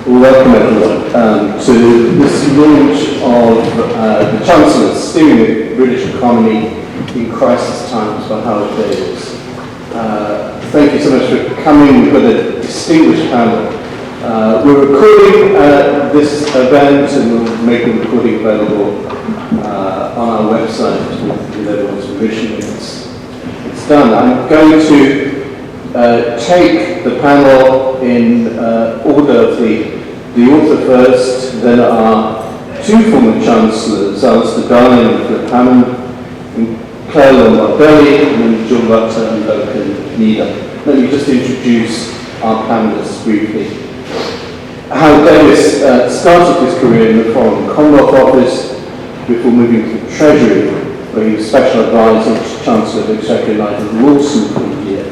Welcome everyone to this launch of the Chancellors steering the British economy in crisis times by Howard Davies. Thank you so much for coming. We've got a distinguished panel. We're recording this event and we'll make the recording available on our website with everyone's permission. It's done. I'm going to take the panel in order of the author first, then our two former Chancellors, Alistair and Hammond, and Clare Lombardelli, and then John Rutter and Roulanish. Let me just introduce our panelists briefly. Howard Davies started his career in the Foreign Commonwealth Office before moving to the Treasury, where he was Special Advisor to Chancellor of Exchequer Nigel Wilson for a year.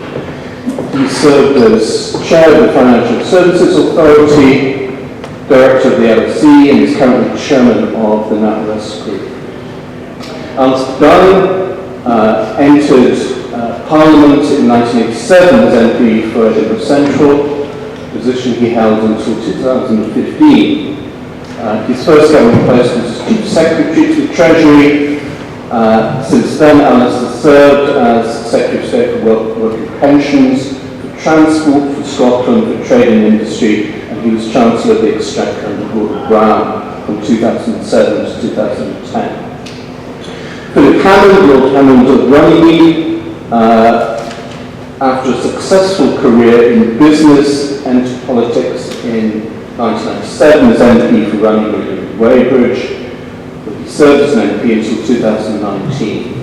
He served as Chair of the Financial Services Authority, Director of the LSE, and is currently Chairman of the NatWest Group. Alistair entered Parliament in 1987 as MP for Edinburgh Central, a position he held until 2015. His first government post was as Chief Secretary to the Treasury. Since then, Alistair served as Secretary of State for Working Pensions, for Transport, for Scotland, for Trade and Industry, and he was Chancellor of the Exchequer under Gordon Brown from 2007 to 2010. Philip Hammond, Lord Hammond of Runnymede, after a successful career in business, entered politics in 1997 as MP for Runnymede and Weybridge. He served as an MP until 2019.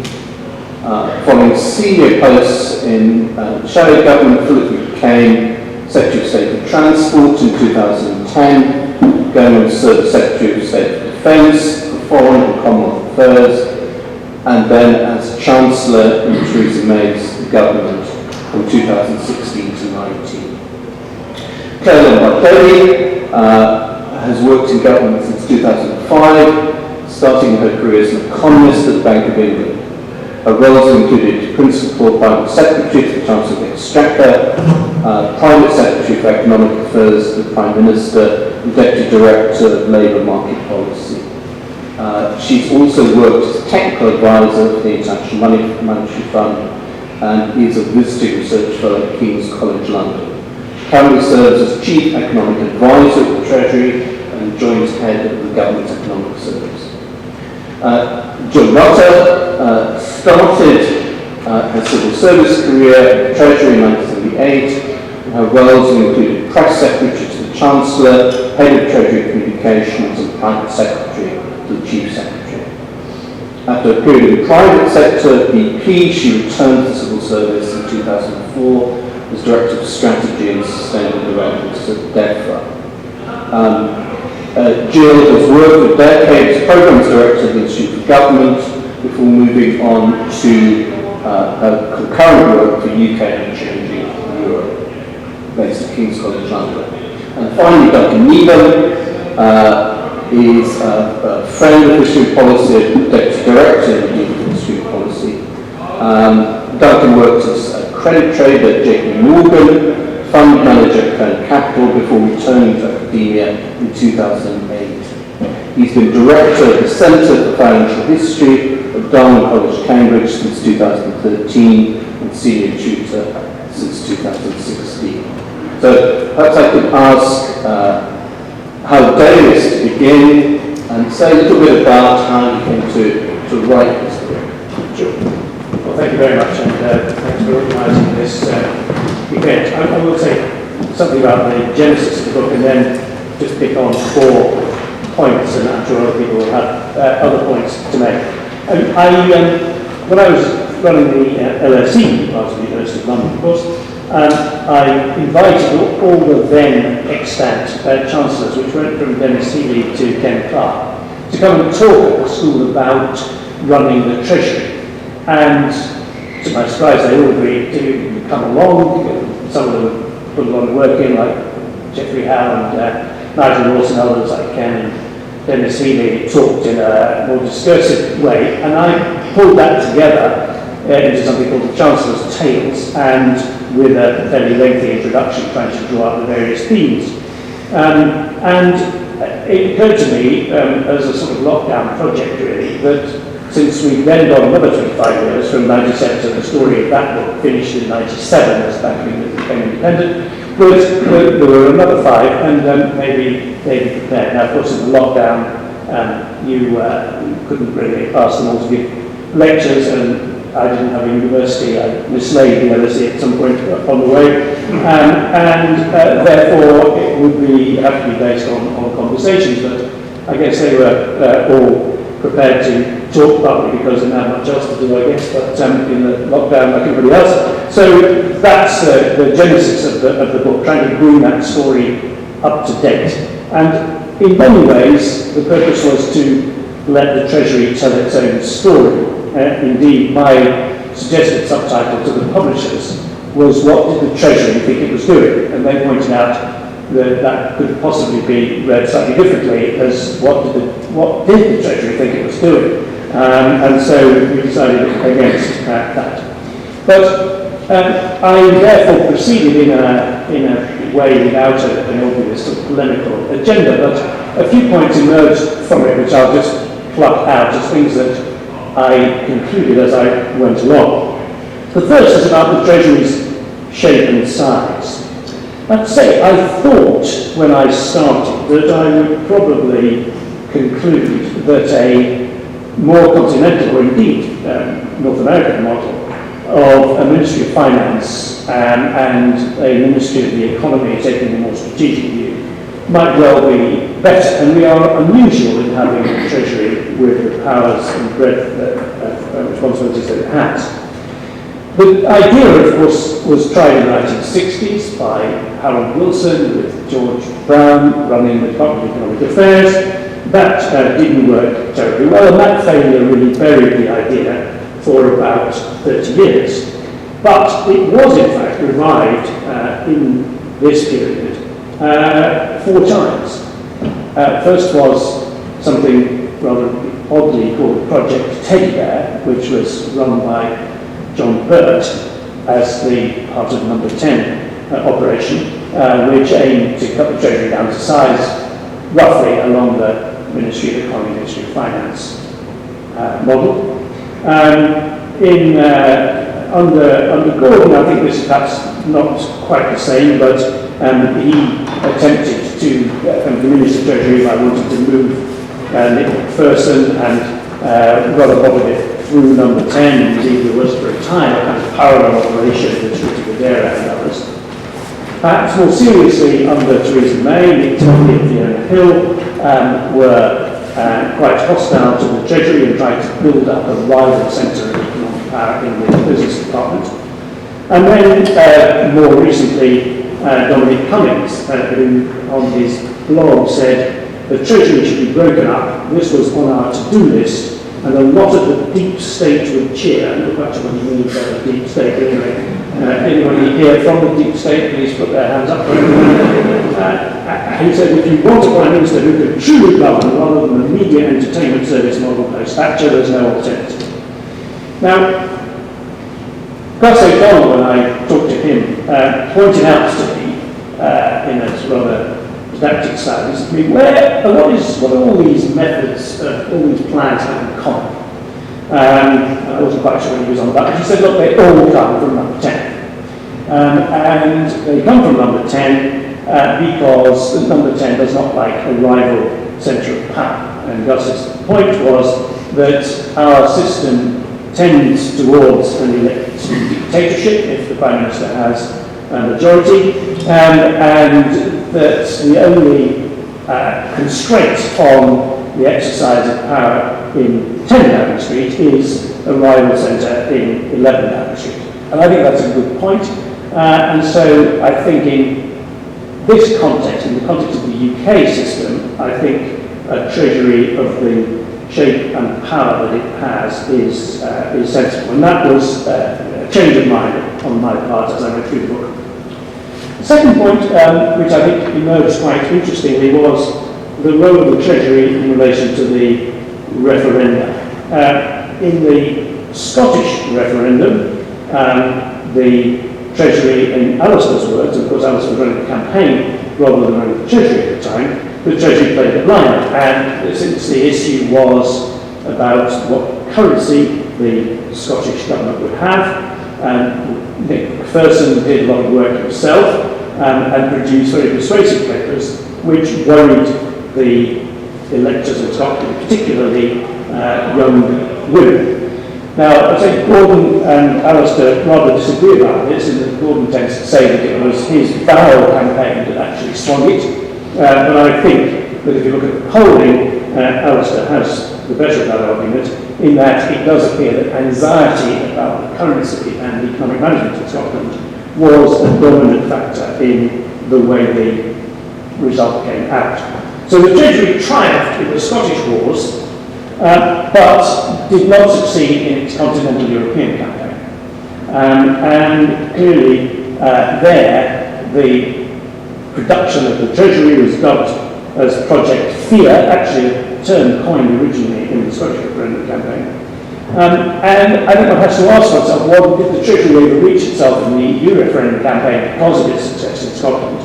Following senior posts in shadow government, Philip became Secretary of State for Transport in 2010, going on to serve as Secretary of State for Defence, for Foreign and Commonwealth Affairs, and then as Chancellor in Theresa May's government from 2016 to 19. Clare Lombardelli has worked in government since 2005, starting her career as an economist at the Bank of England. Her roles included Principal Private Secretary to the Chancellor of the Exchequer, Private Secretary for Economic Affairs to the Prime Minister, and Deputy Director of Labour Market Policy. She's also worked as Technical Advisor for the International Monetary Fund and is a Visiting Research Fellow at King's College London. She currently serves as Chief Economic Advisor at the Treasury and joint head of the Government Economic Service. John Rutter started a civil service career at the Treasury in 1978. Her roles included Press Secretary to the Chancellor, Head of Treasury Communications, and Private Secretary to the Chief Secretary. After a period in the private sector, BP, she returned to civil service in 2004 as Director of Strategy and Sustainable Development at DEFRA. Jill has worked for decades as Programmes Director of the Institute for Government before moving on to her concurrent work for UK and Changing Europe, based at King's College London. And finally, Duncan Needham is a friend of history policy and Deputy Director of history policy. Duncan worked as a credit trader at JP Morgan, fund manager at Clare Capital before returning to academia in 2008. He's been director of the Centre for Financial History at Darwin College, Cambridge since 2013 and senior tutor since 2016. So perhaps I could ask Howard Davies to begin and say a little bit about how you came to write this book. Sure. Well, thank you very much, and thanks for organising this event. I will say something about the genesis of the book and then just pick on 4 points, and I'm sure other people will have other points to make. When I was running the LSE, part of the University of London, of course, I invited all the then extant Chancellors, which went from Dennis Healy to Ken Clarke, to come and talk at the school about running the Treasury. And to my surprise, they all agreed to come along. Some of them put a lot of work in, like Jeffrey Howe and Nigel Wilson, others like Ken and Dennis Healy talked in a more discursive way. And I pulled that together into something called the Chancellor's Tales, and with a fairly lengthy introduction trying to draw out the various themes. And it occurred to me as a sort of lockdown project, really, that since we've then gone another 25 years from 97 to the story of that book finished in 97 as the Bank of England became independent, there were another 5, and maybe they'd be prepared. Now, of course, in the lockdown, you couldn't really ask them all to give lectures, and I didn't have a university. I mislaid the LSE at some point on the way, and therefore it would have to be based on conversations. But I guess they were all prepared to talk, partly because they didn't have much else to do, I guess, but in the lockdown like everybody else. So that's the genesis of the book, trying to bring that story up to date. And in many ways, the purpose was to let the Treasury tell its own story. Indeed, my suggested subtitle to the publishers was, "What did the Treasury think it was doing?" And they pointed out that could possibly be read slightly differently as what did the Treasury think it was doing? And so we decided against that. But I therefore proceeded in a way without an obvious sort of polemical agenda, but a few points emerged from it which I'll just pluck out as things that I concluded as I went along. The first is about the Treasury's shape and size. I'd say I thought when I started that I would probably conclude that a more continental, or indeed North American model of a Ministry of Finance and a Ministry of the Economy taking a more strategic view might well be better. And we are unusual in having a Treasury with the powers and breadth of responsibilities that it has. The idea, of course, was tried in the 1960s by Harold Wilson with George Brown running the Department of Economic Affairs. That didn't work terribly well, and that failure really buried the idea for about 30 years. But it was, in fact, revived in this period 4 times. First was something rather oddly called Project Teddy Bear, which was run by John Burt as the part of Number 10 operation, which aimed to cut the Treasury down to size roughly along the Ministry of Economy, Ministry of Finance model. Under Gordon, I think this is perhaps not quite the same, but he attempted to diminish the Treasury by wanting to move Nick McPherson and rather bothered it through Number 10. Indeed, there was for a time a kind of parallel operation with Davies and others. Perhaps more seriously, under Theresa May, Nick Timothy and Fiona Hill were quite hostile to the Treasury and tried to build up a rival centre of economic power in the business department. And then, more recently, Dominic Cummings, who on his blog said, the Treasury should be broken up. This was on our to-do list, and a lot of the deep state would cheer. And look much of what you mean by the deep state, anyway. Anybody here from the deep state, please put their hands up. He said, if you want a Prime Minister who can truly govern rather than a media entertainment service model post-Thatcher, there's no alternative. Now, Gus O'Donnell, when I talked to him, pointed out to me in a rather didactic style, he said to me, what are all these methods, all these plans have in common? I wasn't quite sure what he was on about, but he said, look, they all come from Number 10. And they come from Number 10 because Number 10 does not like a rival centre of power. And Gus's point was that our system tends towards an elected dictatorship if the Prime Minister has a majority, and that the only constraint on the exercise of power in 10 Downing Street is a rival centre in 11 Downing Street. And I think that's a good point. And so I think in this context, in the context of the UK system, I think a Treasury of the shape and power that it has is sensible. And that was a change of mind on my part as I went through the book. The second point, which I think emerged quite interestingly, was the role of the Treasury in relation to the referenda. In the Scottish referendum, the Treasury, in Alistair's words, of course Alistair was running the campaign rather than running the Treasury at the time, the Treasury played the blind, and since the issue was about what currency the Scottish government would have, Nick Macpherson did a lot of work himself and produced very persuasive papers which worried the electors in Scotland, particularly young women. Now, I think Gordon and Alistair rather disagree about this, in that Gordon tends to say that it was his Barrow campaign that actually swung it. But I think that if you look at the polling, Alistair has the better of that argument, in that it does appear that anxiety about the currency and economic management in Scotland was a dominant factor in the way the result came out. So the Treasury triumphed in the Scottish wars, but did not succeed in its continental European campaign. And clearly there, the production of the Treasury was dubbed as Project Fear, actually a term coined originally in the Scottish referendum campaign. And I think one has to ask oneself, well, did the Treasury overreach itself in the EU referendum campaign because of its success in Scotland?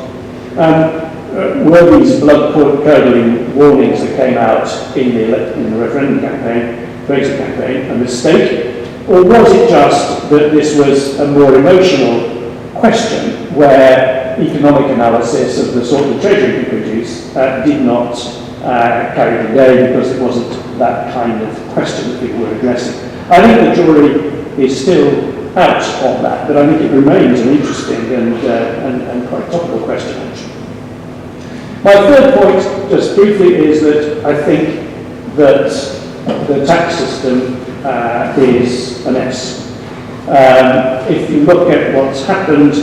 Were these blood-curdling warnings that came out in the referendum campaign, Brexit campaign, a mistake? Or was it just that this was a more emotional question where economic analysis of the sort the Treasury could produce did not carry the day because it wasn't that kind of question that people were addressing? I think the jury is still out on that, but I think it remains an interesting and quite topical question, actually. My third point, just briefly, is that I think that the tax system is a mess. If you look at what's happened,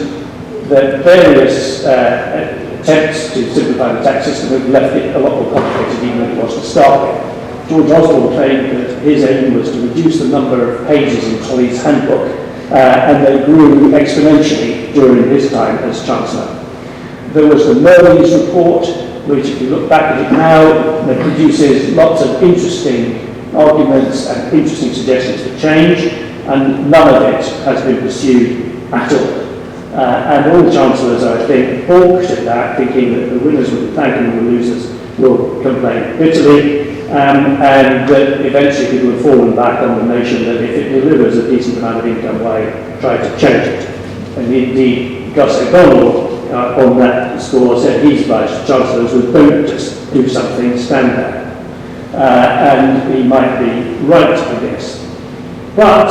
the various attempts to simplify the tax system have left it a lot more complicated even than it was to start with. George Osborne claimed that his aim was to reduce the number of pages in Colley's handbook, and they grew exponentially during his time as Chancellor. There was the Davies report, which, if you look back at it now, it produces lots of interesting arguments and interesting suggestions for change, and none of it has been pursued at all. And all Chancellors, I think, balked at that, thinking that the winners will be thanking the losers will complain bitterly, and that eventually people have fallen back on the notion that if it delivers a decent amount of income, why try to change it? And indeed, Gus O'Donnell, on that score, said his advice to Chancellors was don't just do something, stand there. And he might be right, I guess. But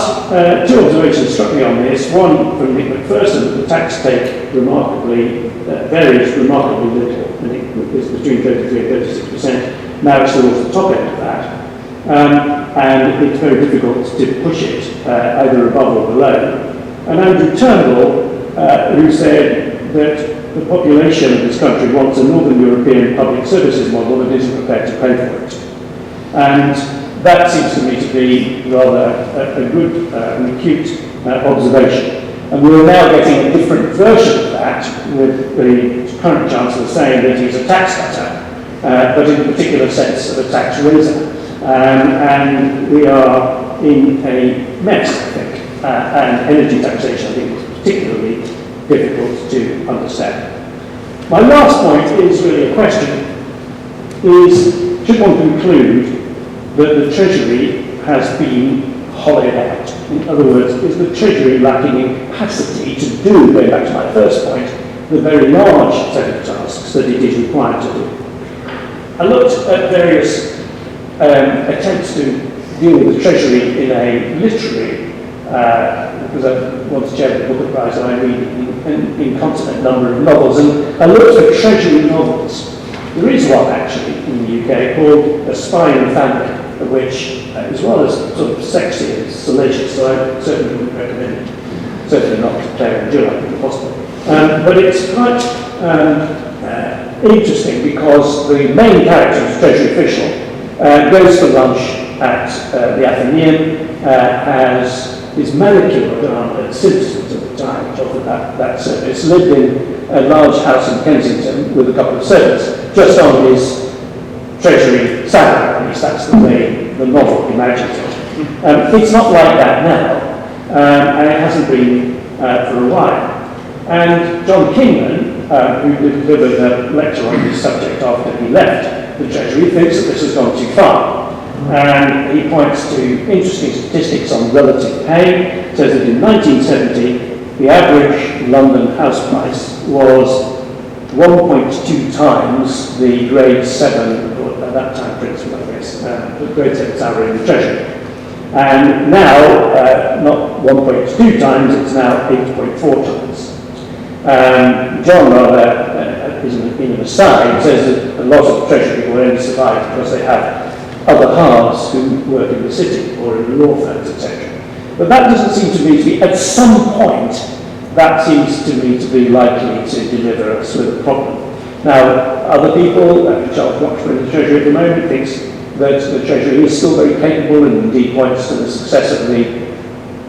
two observations struck me on this. One from Nick Macpherson, that the tax take varies remarkably little. I think it's between 33 and 36%. Now it's towards the top end of that. And it's very difficult to push it either above or below. And Andrew Turnbull, who said that the population of this country wants a Northern European public services model that isn't prepared to pay for it. And that seems to me to be rather a good and acute observation. And we're now getting a different version of that, with the current Chancellor saying that he's a tax cutter, but in a particular sense of a tax raiser. And we are in a mess, I think. And energy taxation, I think, is particularly difficult to understand. My last point is really a question, should one conclude that the Treasury has been hollowed out? In other words, is the Treasury lacking in capacity to do, going back to my first point, the very large set of tasks that it is required to do? I looked at various attempts to deal with the Treasury in a literary, because I once chaired the Booker Prize, and I read an incontinent number of novels, and I looked at Treasury novels. There is one, actually, in the UK called A Spy in the Family, which is rather sort of sexy and salacious, so I certainly wouldn't recommend it. Certainly not to Clare and Jill, I think, possibly. But it's quite interesting because the main character is a Treasury official, goes for lunch at the Athenaeum, is married to a citizens at the time, which offered that service, lived in a large house in Kensington with a couple of servants, just on his Treasury salary. At least that's the way the novel imagines it. It's not like that now, and it hasn't been for a while. And John Kingman, who delivered a lecture on this subject after he left the Treasury, thinks that this has gone too far. And he points to interesting statistics on relative pay. Says that in 1970, the average London house price was 1.2 times the grade 7, or at that time principal, I guess, the grade 7 salary in the Treasury. And now, not 1.2 times, it's now 8.4 times. John, rather, in an aside, says that a lot of Treasury people only survive because they have other halves who work in the city or in the law firms, etc. But that doesn't seem to me to be, at some point, that seems to me to be likely to deliver us with a problem. Now, other people, Charles Watchman in the Treasury at the moment, thinks that the Treasury is still very capable and indeed points to the success of the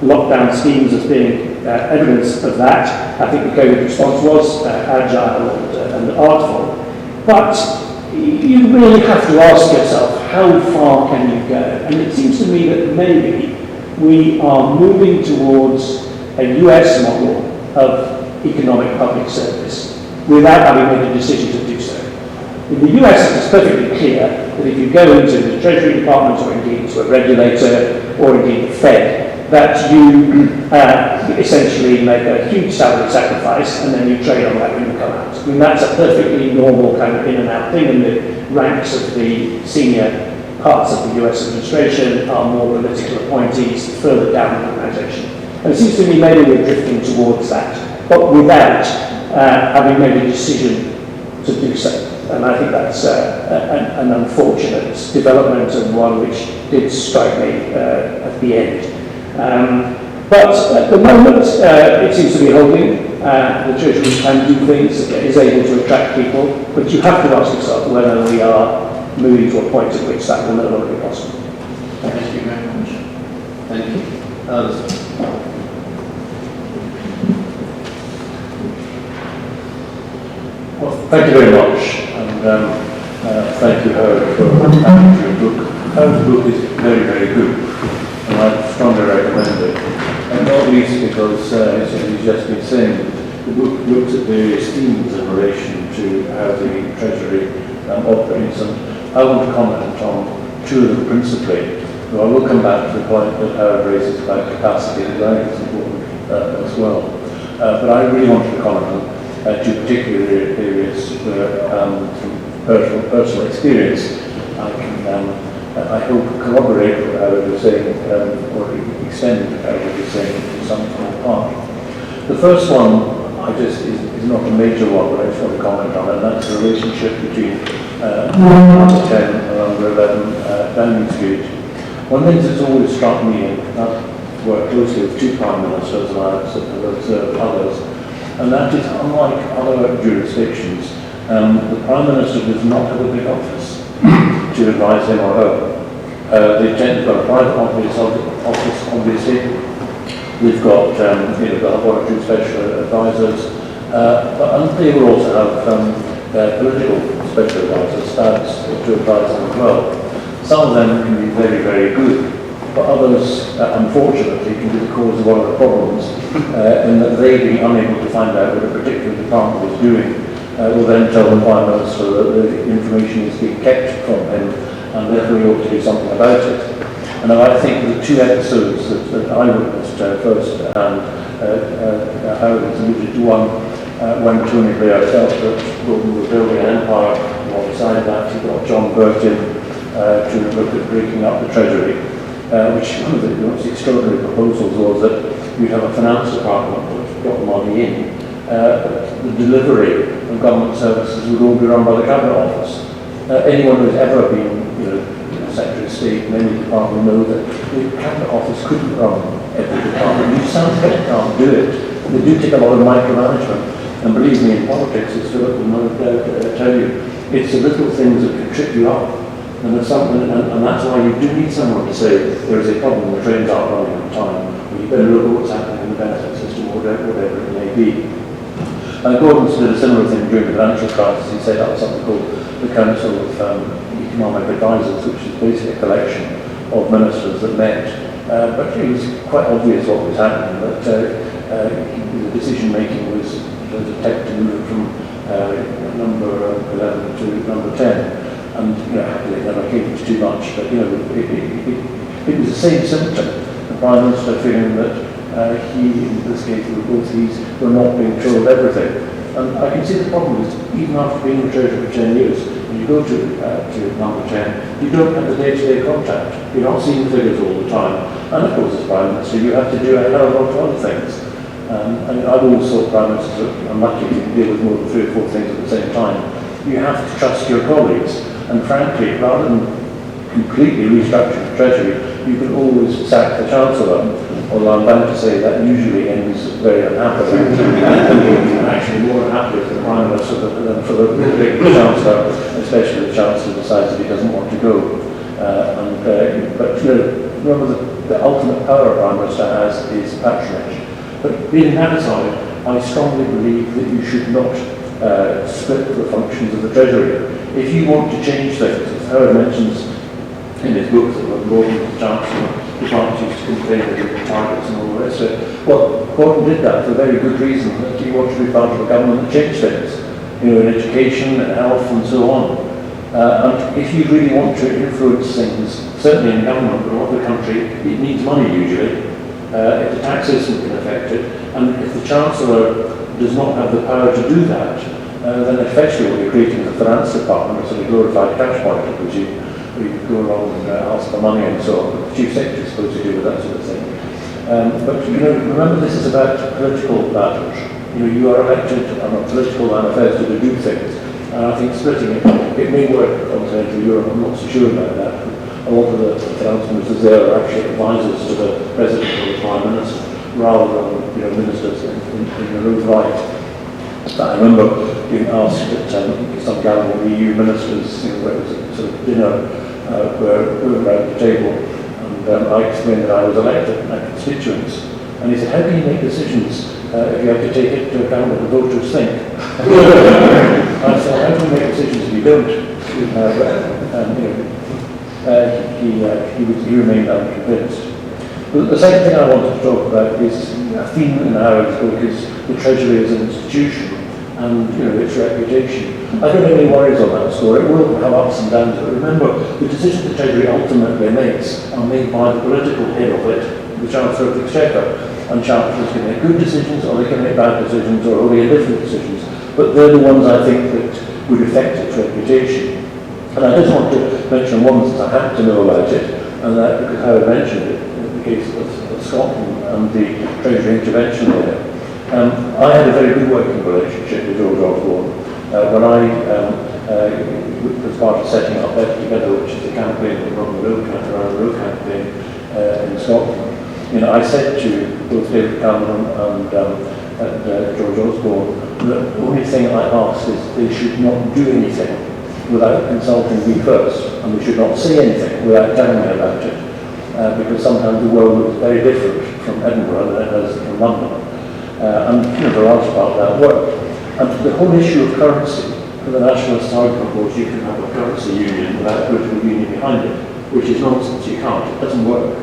lockdown schemes as being evidence of that. I think the COVID response was agile and artful. But you really have to ask yourself, how far can you go? And it seems to me that maybe we are moving towards a US model of economic public service without having made a decision to do so. In the US, it is perfectly clear that if you go into the Treasury Department or indeed to a regulator or indeed the Fed, that you essentially make a huge salary sacrifice and then you trade on that when you come out. I mean, that's a perfectly normal kind of in and out thing, and the ranks of the senior parts of the US administration are more political appointees further down the organisation. And it seems to me maybe we're drifting towards that, but without having made a decision to do so. And I think that's an unfortunate development and one which did strike me at the end. But at the moment, it seems to be holding. The Treasury can do things, it is able to attract people, but you have to ask yourself whether we are moving to a point at which that will no longer be possible. Thank you very much. Thank you. Alistair. Well, thank you very much, and thank you, Howard, for having your book. Howard's book is very, very good, and I strongly recommend it. And not least because, as you've just been saying, the book looks at various themes in relation to how the Treasury operates, and I want to comment on two of them principally. So I will come back to the point that Howard raises about capacity, because I think it's important as well. But I really wanted to comment on two particular areas where, from personal experience, I hope corroborate what Howard was saying, or extend what Howard was saying to some part. The first one is not a major one, but I just want to comment on it, and that's the relationship between number 10 and number 11 Downing Street. One thing that's always struck me, and I've worked closely with two Prime Ministers and I've observed others, and that is, unlike other jurisdictions, the Prime Minister does not have a big office to advise him or her. They tend to have a private office, obviously. We've got one or two special advisors, but they will also have political special advisors, staffs to advise them as well. Some of them can be very, very good, but others, unfortunately, can be the cause of one of the problems, in that they, being unable to find out what a particular department is doing, will then tell the Prime Minister that the information is being kept from him, and therefore he ought to do something about it. And I think the two episodes that I witnessed first, and Howard has alluded to one, when Tony Blair felt that we were building an empire, alongside that he got John Burton to look at breaking up the Treasury, which one of the most extraordinary proposals was that you'd have a finance department that got the money in, but the delivery of government services would all be run by the Cabinet Office. Anyone who's ever been, Secretary of State in any department know that the Cabinet Office couldn't run every department. You sound like they can't do it. They do take a lot of micromanagement, and believe me, in politics, as Philip will no doubt tell you, it's the little things that can trip you up. And there's something, and that's why you do need someone to say there is a problem, the trains aren't running on time, or you better look at what's happening in the benefit system, or whatever it may be. Gordon did a similar thing during the financial crisis. He set up something called the Council of Economic Advisors, which is basically a collection of ministers that met. But it was quite obvious what was happening, that the decision making was there's a attempt to move from number 11 to number 10. And, happily it never came to too much, but, it was the same symptom. The Prime Minister feeling that he, in this case, both these, were not being told everything. And I can see the problem is, even after being in the Treasury for 10 years, when you go to number 10, you don't have the day-to-day contact. You're not seeing the figures all the time. And of course, as Prime Minister, you have to do a hell of a lot of other things. And I've always thought Prime Ministers are unlucky to deal with more than 3 or 4 things at the same time. You have to trust your colleagues. And frankly, rather than completely restructure the Treasury, you can always sack the Chancellor, although I'm bound to say that usually ends very unhappily. And actually more unhappy for the Prime Minister than for the Chancellor, especially the Chancellor decides that he doesn't want to go. But remember, the ultimate power a Prime Minister has is patronage. But being that aside, I strongly believe that you should not split the functions of the Treasury. If you want to change things, as Howard mentions in his book that were Gordon the Chancellor, the parties used to complain about the targets and all the rest of it. Well, Gordon did that for a very good reason, that he wanted to be part of a government that changed things, in education and health and so on. And if you really want to influence things, certainly in government, but not the country, it needs money usually. If the tax system can affect it, and if the Chancellor does not have the power to do that, then effectively what you're creating is a finance department, a sort of glorified cash point, because you go along and ask for money and so on. The Chief Secretary is supposed to do with that sort of thing. But remember, this is about political matters. You are elected on a political manifesto to do things. And I think splitting it may work in continental Europe, I'm not so sure about that. A lot of the finance ministers there are actually advisors to the President or the Prime Minister, rather than ministers in their own right. I remember being asked at some gathering of EU ministers, where it was a sort of dinner where we were around the table, and I explained that I was elected in my constituents. And he said, how do you make decisions if you have to take into account what the voters think? I said, how do you make decisions if you don't? He remained unconvinced. But the second thing I wanted to talk about is a theme in Howard's book is the Treasury as an institution and its reputation. I don't have any worries on that score. It will have ups and downs, but remember, the decisions the Treasury ultimately makes are made by the political head of it, the Chancellor of the Exchequer. And Chancellors can make good decisions, or they can make bad decisions, or only indifferent decisions. But they're the ones I think that would affect its reputation. And I just want to mention one since I happen to know about it, and that because Howard mentioned it, in the case of Scotland and the Treasury intervention there. I had a very good working relationship with George Osborne when I was part of setting up Better Together, which is a campaign, the Run the Road campaign in Scotland. I said to both David Cameron and George Osborne that the only thing I asked is they should not do anything without consulting me first, and they should not say anything without telling me about it, because sometimes the world is very different from Edinburgh than it is from London. And the large part of that worked. And the whole issue of currency, for the nationalist argument was you can have a currency union without a political union behind it, which is nonsense, you can't, it doesn't work.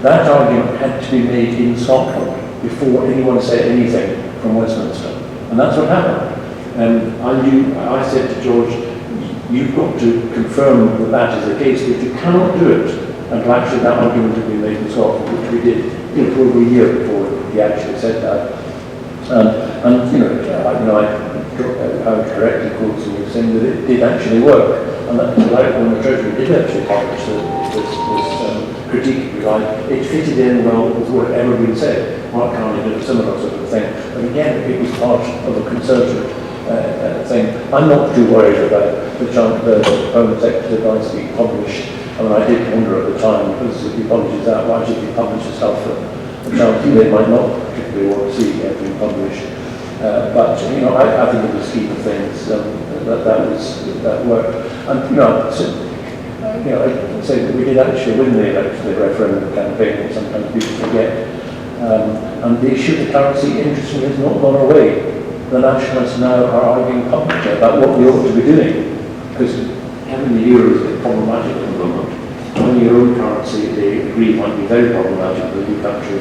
That argument had to be made in Scotland before anyone said anything from Westminster. And that's what happened. And I said to George, you've got to confirm that that is the case, but you cannot do it until actually that argument had been made in Scotland, which we did for over a year before he actually said that. I would correctly quote you saying that it did actually work, and that when the Treasury did actually publish this critique, if you like, it fitted in well with whatever had been said. Mark Carney did a similar sort of thing, but again, it was part of a concerted thing. I'm not too worried about the Home Secretary's advice being published. I mean, I did wonder at the time, because if he publishes that, why should he publish the stuff that the Chancellor they might not particularly want to see being published? But I think in the scheme of things, that worked. And I'd say that we did actually win the referendum campaign, sometimes people forget. And the issue of the currency, interestingly, has not gone away. The nationalists now are arguing publicly about what we ought to be doing, because having the euro is problematic at the moment. Having your own currency, they agree, might be very problematic for the new country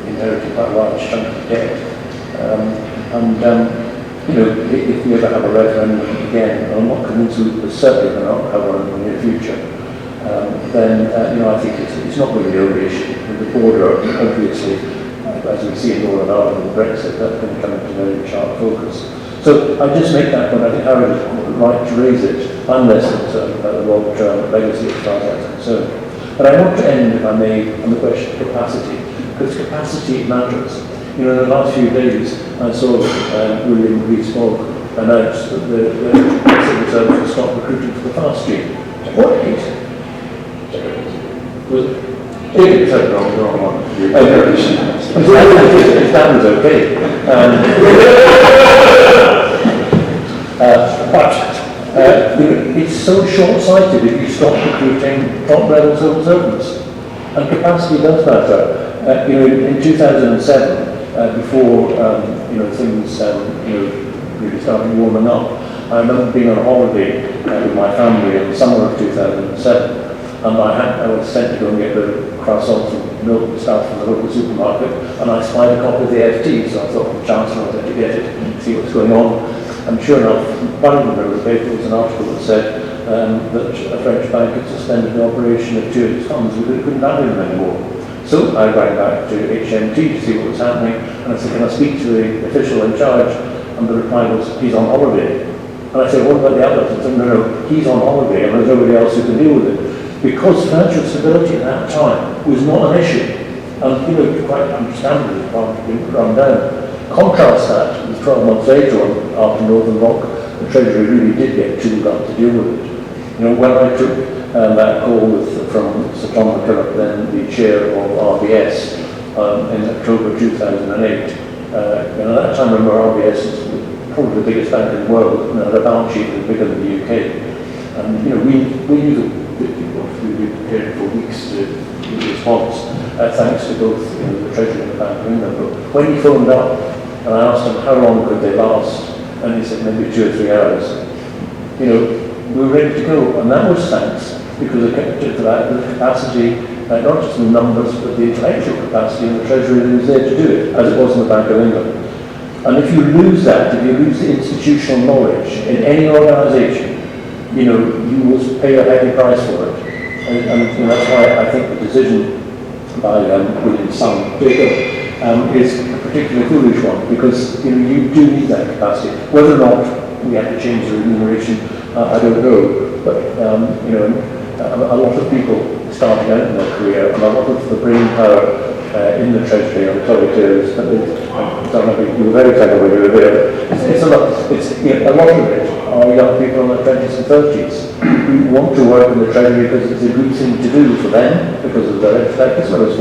inheriting quite a large chunk of debt. if we ever have a referendum again, I'm not convinced we're certainly going to have one in the near future, then I think it's not really the only issue. The border, obviously, as we see in Northern Ireland with Brexit, that's going to come into very sharp focus. So I just make that point. I think Howard is right to raise it. I'm less concerned about the long-term legacy as far as that's concerned. But I want to end, if I may, on the question of capacity, because capacity matters. In the last few days, I saw William Rees-Mogg announce that the Brexit Reserve will stop recruiting for the fast stream. What date? Was it? It said wrong one. That was okay. But it's so short-sighted if you stop recruiting top-level civil servants. And capacity does matter. In 2007, before things really started warming up, I remember being on holiday with my family in the summer of 2007. And I was sent to go and get the croissants and milk and stuff from the local supermarket, and I spied a copy of the FT, so I thought the Chancellor was going to get it and see what's going on. And sure enough, one of the paper was an article that said that a French bank had suspended the operation of two of its funds because it couldn't value them anymore. So I rang back to HMT to see what was happening, and I said, can I speak to the official in charge? And the reply was, he's on holiday. And I said, what about the others? And said, no, he's on holiday, and there's nobody else who can deal with it. Because financial stability at that time was not an issue, and quite understandably, it didn't run down. Contrast that with 12 months later, after Northern Rock, the Treasury really did get tooled up to deal with it. When I took that call from Sir Tom McKillop, then the chair of RBS, in October 2008, at that time, remember, RBS is probably the biggest bank in the world, and had a balance sheet that's bigger than the UK. And we knew that we were prepared for weeks to give a response, thanks to both the Treasury and the Bank of England. But when he phoned up and I asked him how long could they last, and he said maybe 2 or 3 hours, we were ready to go. And that was thanks because of the capacity, not just the numbers, but the intellectual capacity in the Treasury that was there to do it, as it was in the Bank of England. And if you lose that, if you lose the institutional knowledge in any organisation, you will pay a heavy price for it. And that's why I think the decision by William's son, Jacob, is a particularly foolish one, because you do need that capacity. Whether or not we have to change the remuneration, I don't know. But a lot of people starting out in their career, and a lot of the brain power in the Treasury on authorities, you were very clever when you were there. It's a lot of it are young people in their 20s and 30s who want to work in the Treasury because it's a good thing to do for them, because of their intellect, as well as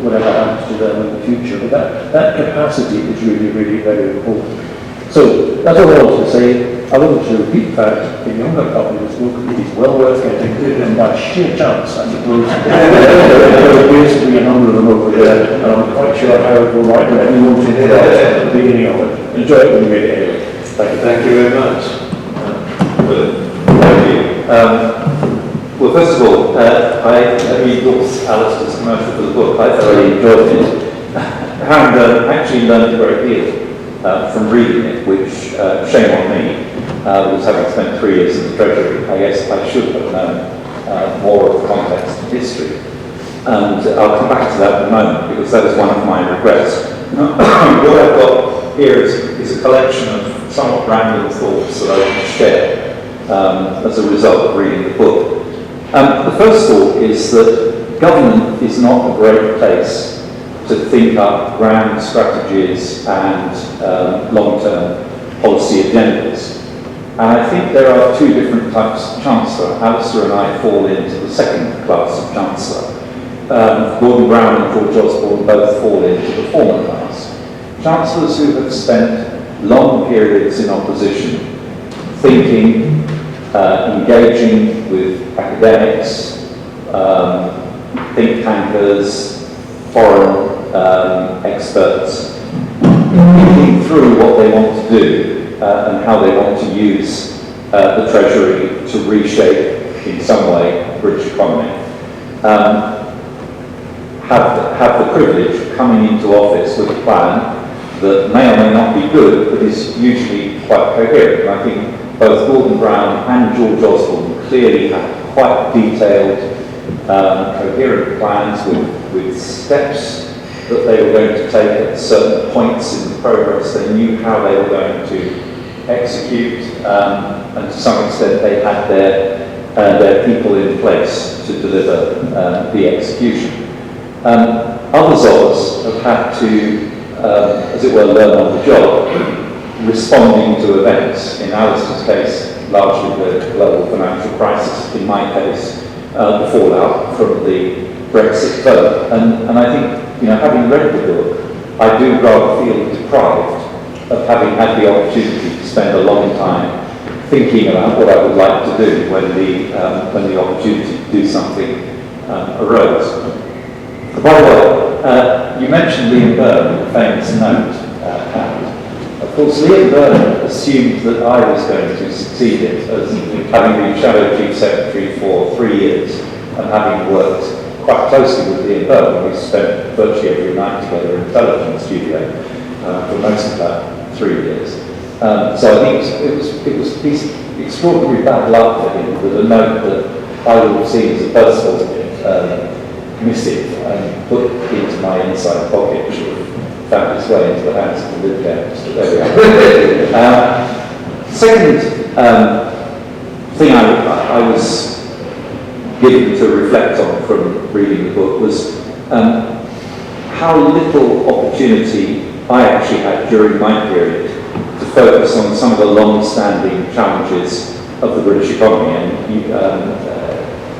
whatever happens to them in the future. But that capacity is really, really very important. So that's all I wanted to say. I wanted to repeat the fact that if you haven't got a copy of this book, it is well worth getting, and by sheer chance, I suppose, there appears to be a number of them over there, and I'm quite sure Howard will write whatever you want to do at the beginning of it. Enjoy it when you read it anyway. Thank you very much. Thank you. Well, first of all, I endorse Alistair's commercial for the book. I thoroughly enjoyed it. Hammond actually learned a great deal from reading it, which, shame on me, was having spent 3 years in the Treasury. I guess I should have known more of the context and history. And I'll come back to that in a moment, because that is one of my regrets. What I've got here is a collection of somewhat random thoughts that I want to share as a result of reading the book. The first thought is that government is not a great place to think up grand strategies and long-term policy agendas. And I think there are 2 different types of Chancellor. Alistair and I fall into the second class of Chancellor. Gordon Brown and George Osborne both fall into the former class. Chancellors who have spent long periods in opposition, thinking, engaging with academics, think tankers, foreign experts, thinking through what they want to do and how they want to use the Treasury to reshape in some way the British economy, have the privilege of coming into office with a plan that may or may not be good, but is usually quite coherent. And I think both Gordon Brown and George Osborne clearly had quite detailed, coherent plans with steps that they were going to take at certain points in the progress. They knew how they were going to execute, and to some extent they had their people in place to deliver the execution. Others of us have had to, as it were, learn on the job, responding to events. In Alistair's case, largely the global financial crisis. In my case, the fallout from the Brexit vote. And I think, having read the book, I do rather feel deprived of having had the opportunity to spend a long time thinking about what I would like to do when the opportunity to do something arose. By the way, you mentioned Liam Byrne in the famous note, Hammond. Of course, Liam Byrne assumed that I was going to succeed it as having been Shadow Chief Secretary for 3 years and having worked quite closely with Liam Byrne. We spent virtually every night together in the television studio for most of that 3 years. So I think it was extraordinary bad luck for him that a note that I would have seen as a personal missive and put into my inside pocket should have found its way into the hands of the lid guest. So there we are. Second thing I was given to reflect on from reading the book was how little opportunity I actually had during my period to focus on some of the long-standing challenges of the British economy. And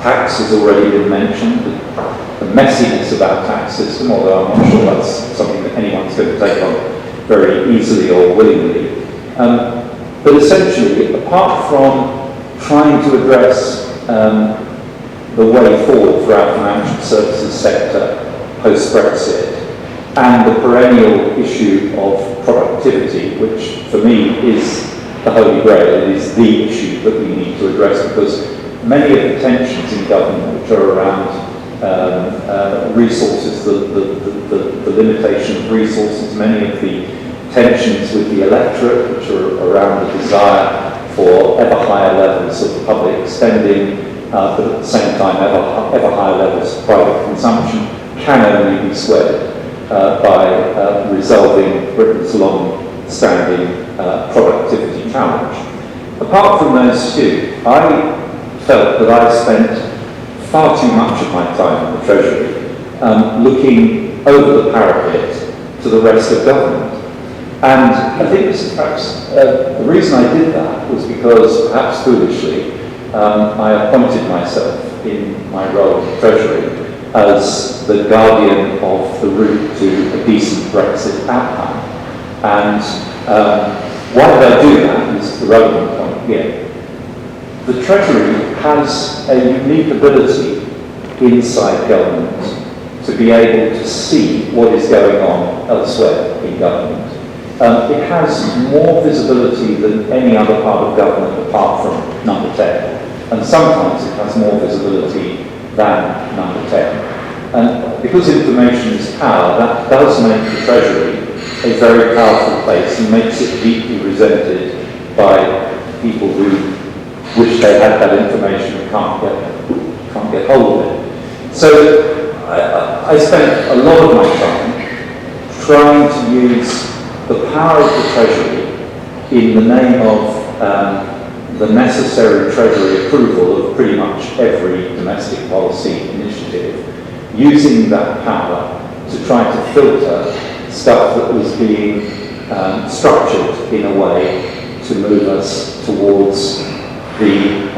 tax has already been mentioned, the messiness of our tax system, although I'm not sure that's something that anyone's going to take on very easily or willingly. But essentially, apart from trying to address the way forward for our financial services sector post-Brexit, and the perennial issue of productivity, which for me is the holy grail, it is the issue that we need to address, because many of the tensions in government which are around resources, the limitation of resources, many of the tensions with the electorate which are around the desire for ever higher levels of public spending, but at the same time ever higher levels of private consumption, can only be squared by resolving Britain's long-standing productivity challenge. Apart from those two, I felt that I spent far too much of my time in the Treasury looking over the parapet to the rest of government. And I think this is perhaps, the reason I did that was because, perhaps foolishly, I appointed myself in my role in the Treasury as the guardian of the route to a decent Brexit outcome. And why did I do that is the relevant point here. The Treasury has a unique ability inside government to be able to see what is going on elsewhere in government. It has more visibility than any other part of government apart from number 10. And sometimes it has more visibility than number 10. And because information is power, that does make the Treasury a very powerful place and makes it deeply resented by people who wish they had that information and can't get hold of it. So I spent a lot of my time trying to use the power of the Treasury in the name of the necessary Treasury approval of pretty much every domestic policy initiative, using that power to try to filter stuff that was being structured in a way to move us towards the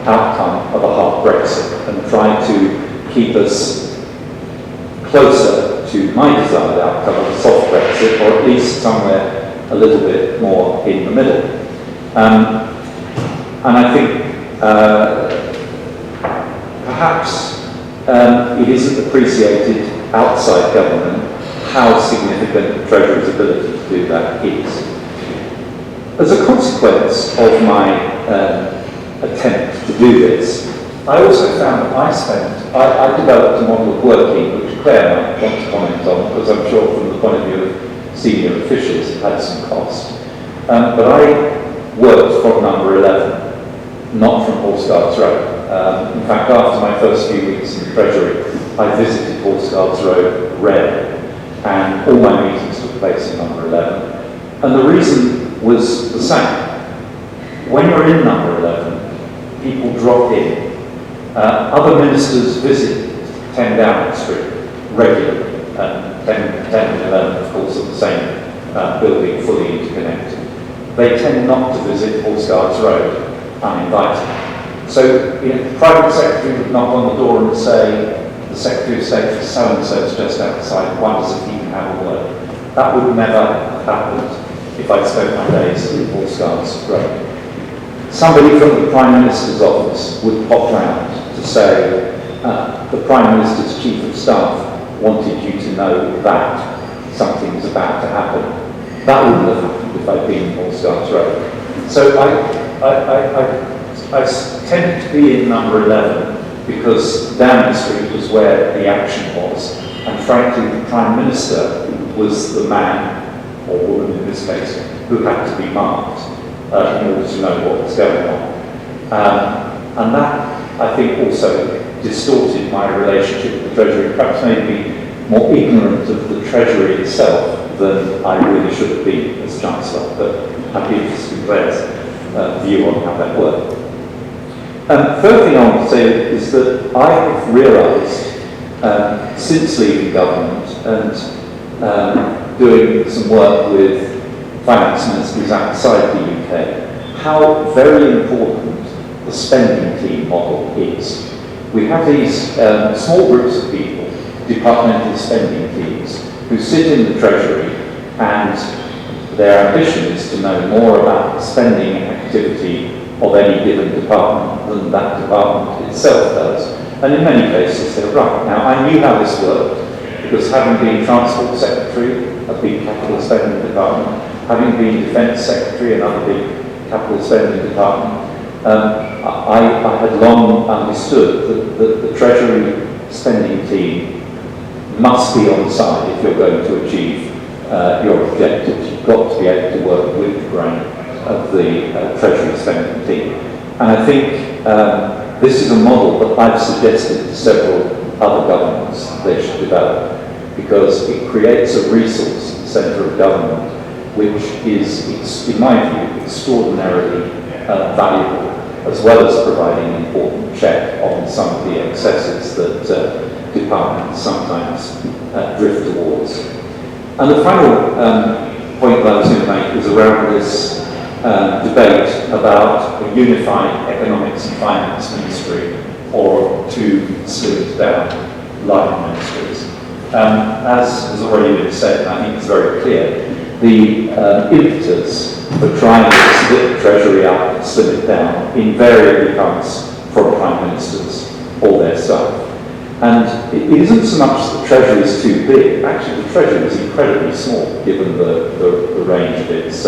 outcome of a hard Brexit and try to keep us closer to my desired outcome of a soft Brexit, or at least somewhere a little bit more in the middle. And I think perhaps it isn't appreciated outside government how significant the Treasury's ability to do that is. As a consequence of my attempt to do this, I also found that I developed a model of working which Clare might want to comment on, because I'm sure from the point of view of senior officials, it had some cost. But I worked from number 11, not from Horse Guards Road. In fact, after my first few weeks in the Treasury, I visited Horse Guards Road rarely, and all my meetings took place in number 11. And the reason was the same. When you're in number 11, people drop in. Other ministers visit 10 Downing Street regularly, and 10 and 11, of course, are the same building, fully interconnected. They tend not to visit Horse Guards Road uninvited. So, the private secretary would knock on the door and say, the Secretary of State for so-and-so is just outside, why does he even have a word? That would never have happened if I'd spent my days in Horse Guards Road. Somebody from the Prime Minister's office would pop round to say, the Prime Minister's Chief of Staff wanted you to know that something's about to happen. That wouldn't have happened if I'd been in Horse Guards Road. So I tended to be in number 11 because Downing Street was where the action was, and frankly the Prime Minister was the man, or woman in this case, who had to be marked in order to know what was going on. And that, I think, also distorted my relationship with the Treasury, perhaps made me more ignorant of the Treasury itself than I really should have been as Chancellor, but I'd be interested in Blair's view on how that worked. Third thing I want to say is that I have realised, since leaving government and doing some work with finance ministers outside the UK, how very important the spending team model is. We have these small groups of people, departmental spending teams, who sit in the Treasury, and their ambition is to know more about the spending activity of any given department than that department itself does. And in many cases they're right. Now, I knew how this worked because having been Transport Secretary, a big capital spending department, having been Defence Secretary, another big capital spending department, I had long understood that the Treasury spending team must be on side if you're going to achieve your objectives. You've got to be able to work with the brain of the Treasury spending team. And I think this is a model that I've suggested to several other governments they should develop, because it creates a resource at the centre of government which is, in my view, extraordinarily valuable, as well as providing an important check on some of the excesses that departments sometimes drift towards. And the final point that I was going to make was around this debate about a unified economics and finance ministry or two slimmed down line ministries. As has already been said, and I think it's very clear, the impetus for trying to split the Treasury up and slim it down invariably comes from Prime Ministers or their staff. And it isn't so much that the Treasury is too big. Actually, the Treasury is incredibly small given the range of its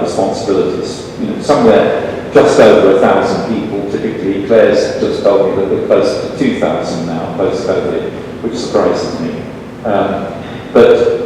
responsibilities. Somewhere just over 1,000 people. Typically, Clare's just told me that we're close to 2,000 now post-COVID, which surprises me. But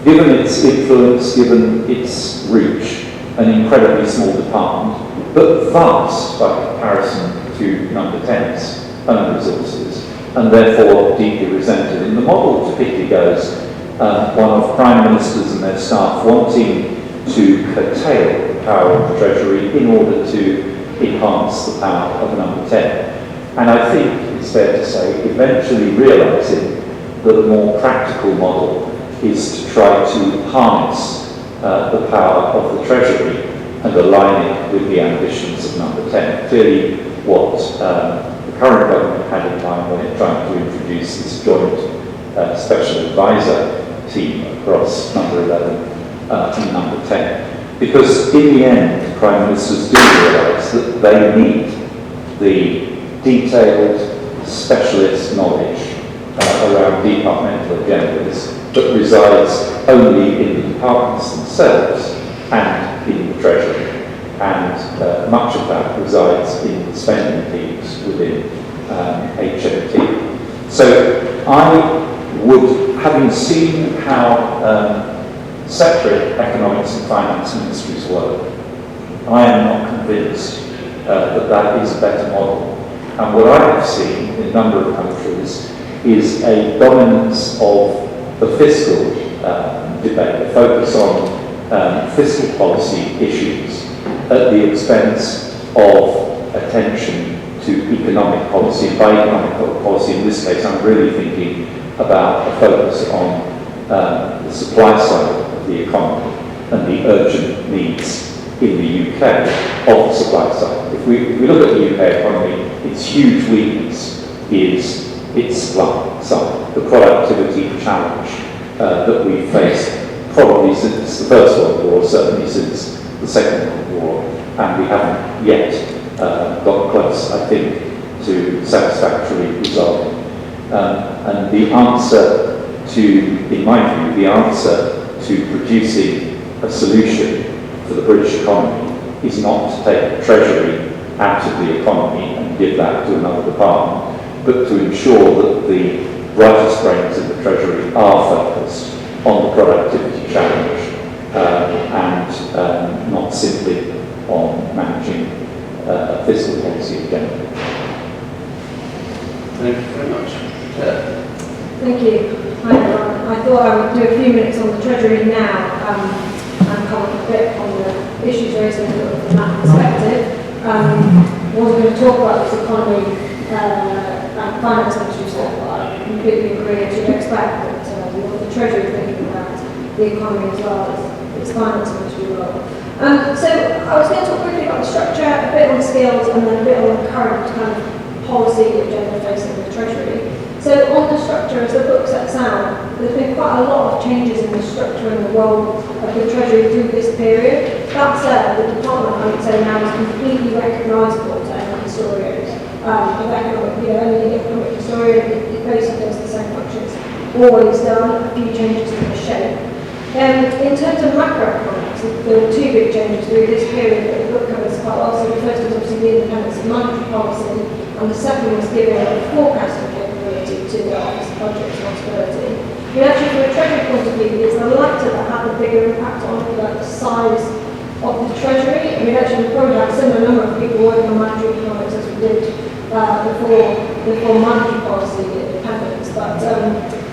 given its influence, given its reach, an incredibly small department, but vast by comparison to number 10's own resources, and therefore deeply resented. And the model typically goes one of Prime Ministers and their staff wanting to curtail the power of the Treasury in order to enhance the power of number 10. And I think it's fair to say, eventually realising that a more practical model is to try to harness the power of the Treasury and align it with the ambitions of number 10. Clearly, what the current government had in mind when it tried to introduce this joint special advisor team across number 11 and number 10. Because in the end, Prime Ministers do realise that they need the detailed specialist knowledge around departmental agendas that resides only in the departments themselves and in the Treasury. And much of that resides in the spending teams within HMT. So I would having seen how separate economics and finance ministries work, I am not convinced that that is a better model. And what I have seen in a number of countries is a dominance of the fiscal debate, a focus on fiscal policy issues at the expense of attention to economic policy. And by economic policy, in this case, I'm really thinking about a focus on the supply side of the economy and the urgent needs in the UK of the supply side. If we look at the UK economy, its huge weakness is its supply side, the productivity challenge that we faced probably since the First World War, certainly since the Second World War, and we haven't yet got close, I think, to satisfactorily resolving. And the answer to, in my view, the answer to producing a solution for the British economy is not to take the Treasury out of the economy and give that to another department, but to ensure that the brightest brains of the Treasury are focused on the productivity challenge and not simply on managing fiscal policy agenda. Thank you very much. Thank you. I thought I would do a few minutes on the Treasury now and comment a bit on the issues raised from that perspective. Wasn't going to talk about this economy and finance ministry stuff, but I completely agree, as you'd expect, that we want the Treasury thinking about the economy as well as its finance ministry role. So I was going to talk briefly about the structure, a bit on skills, and then a bit on the current kind of policy agenda facing the Treasury. So on the structure, as the book sets out, there's been quite a lot of changes in the structure and the role of the Treasury through this period. That said, the department, I would say now, is completely recognisable to any historians. Of economic, any economic historian, it basically does the same functions. Always done, a few changes in the shape. In terms of macroeconomics, there were two big changes through this period that the book covers quite well. So the first was obviously the independence of monetary policy, and the second was giving a forecasting capability to the Office of Budget Responsibility. And actually, from a Treasury point of view, it's the latter that had the bigger impact on the size of the Treasury. I mean, actually, we probably had a similar number of people working on monetary economics as we did before monetary policy independence.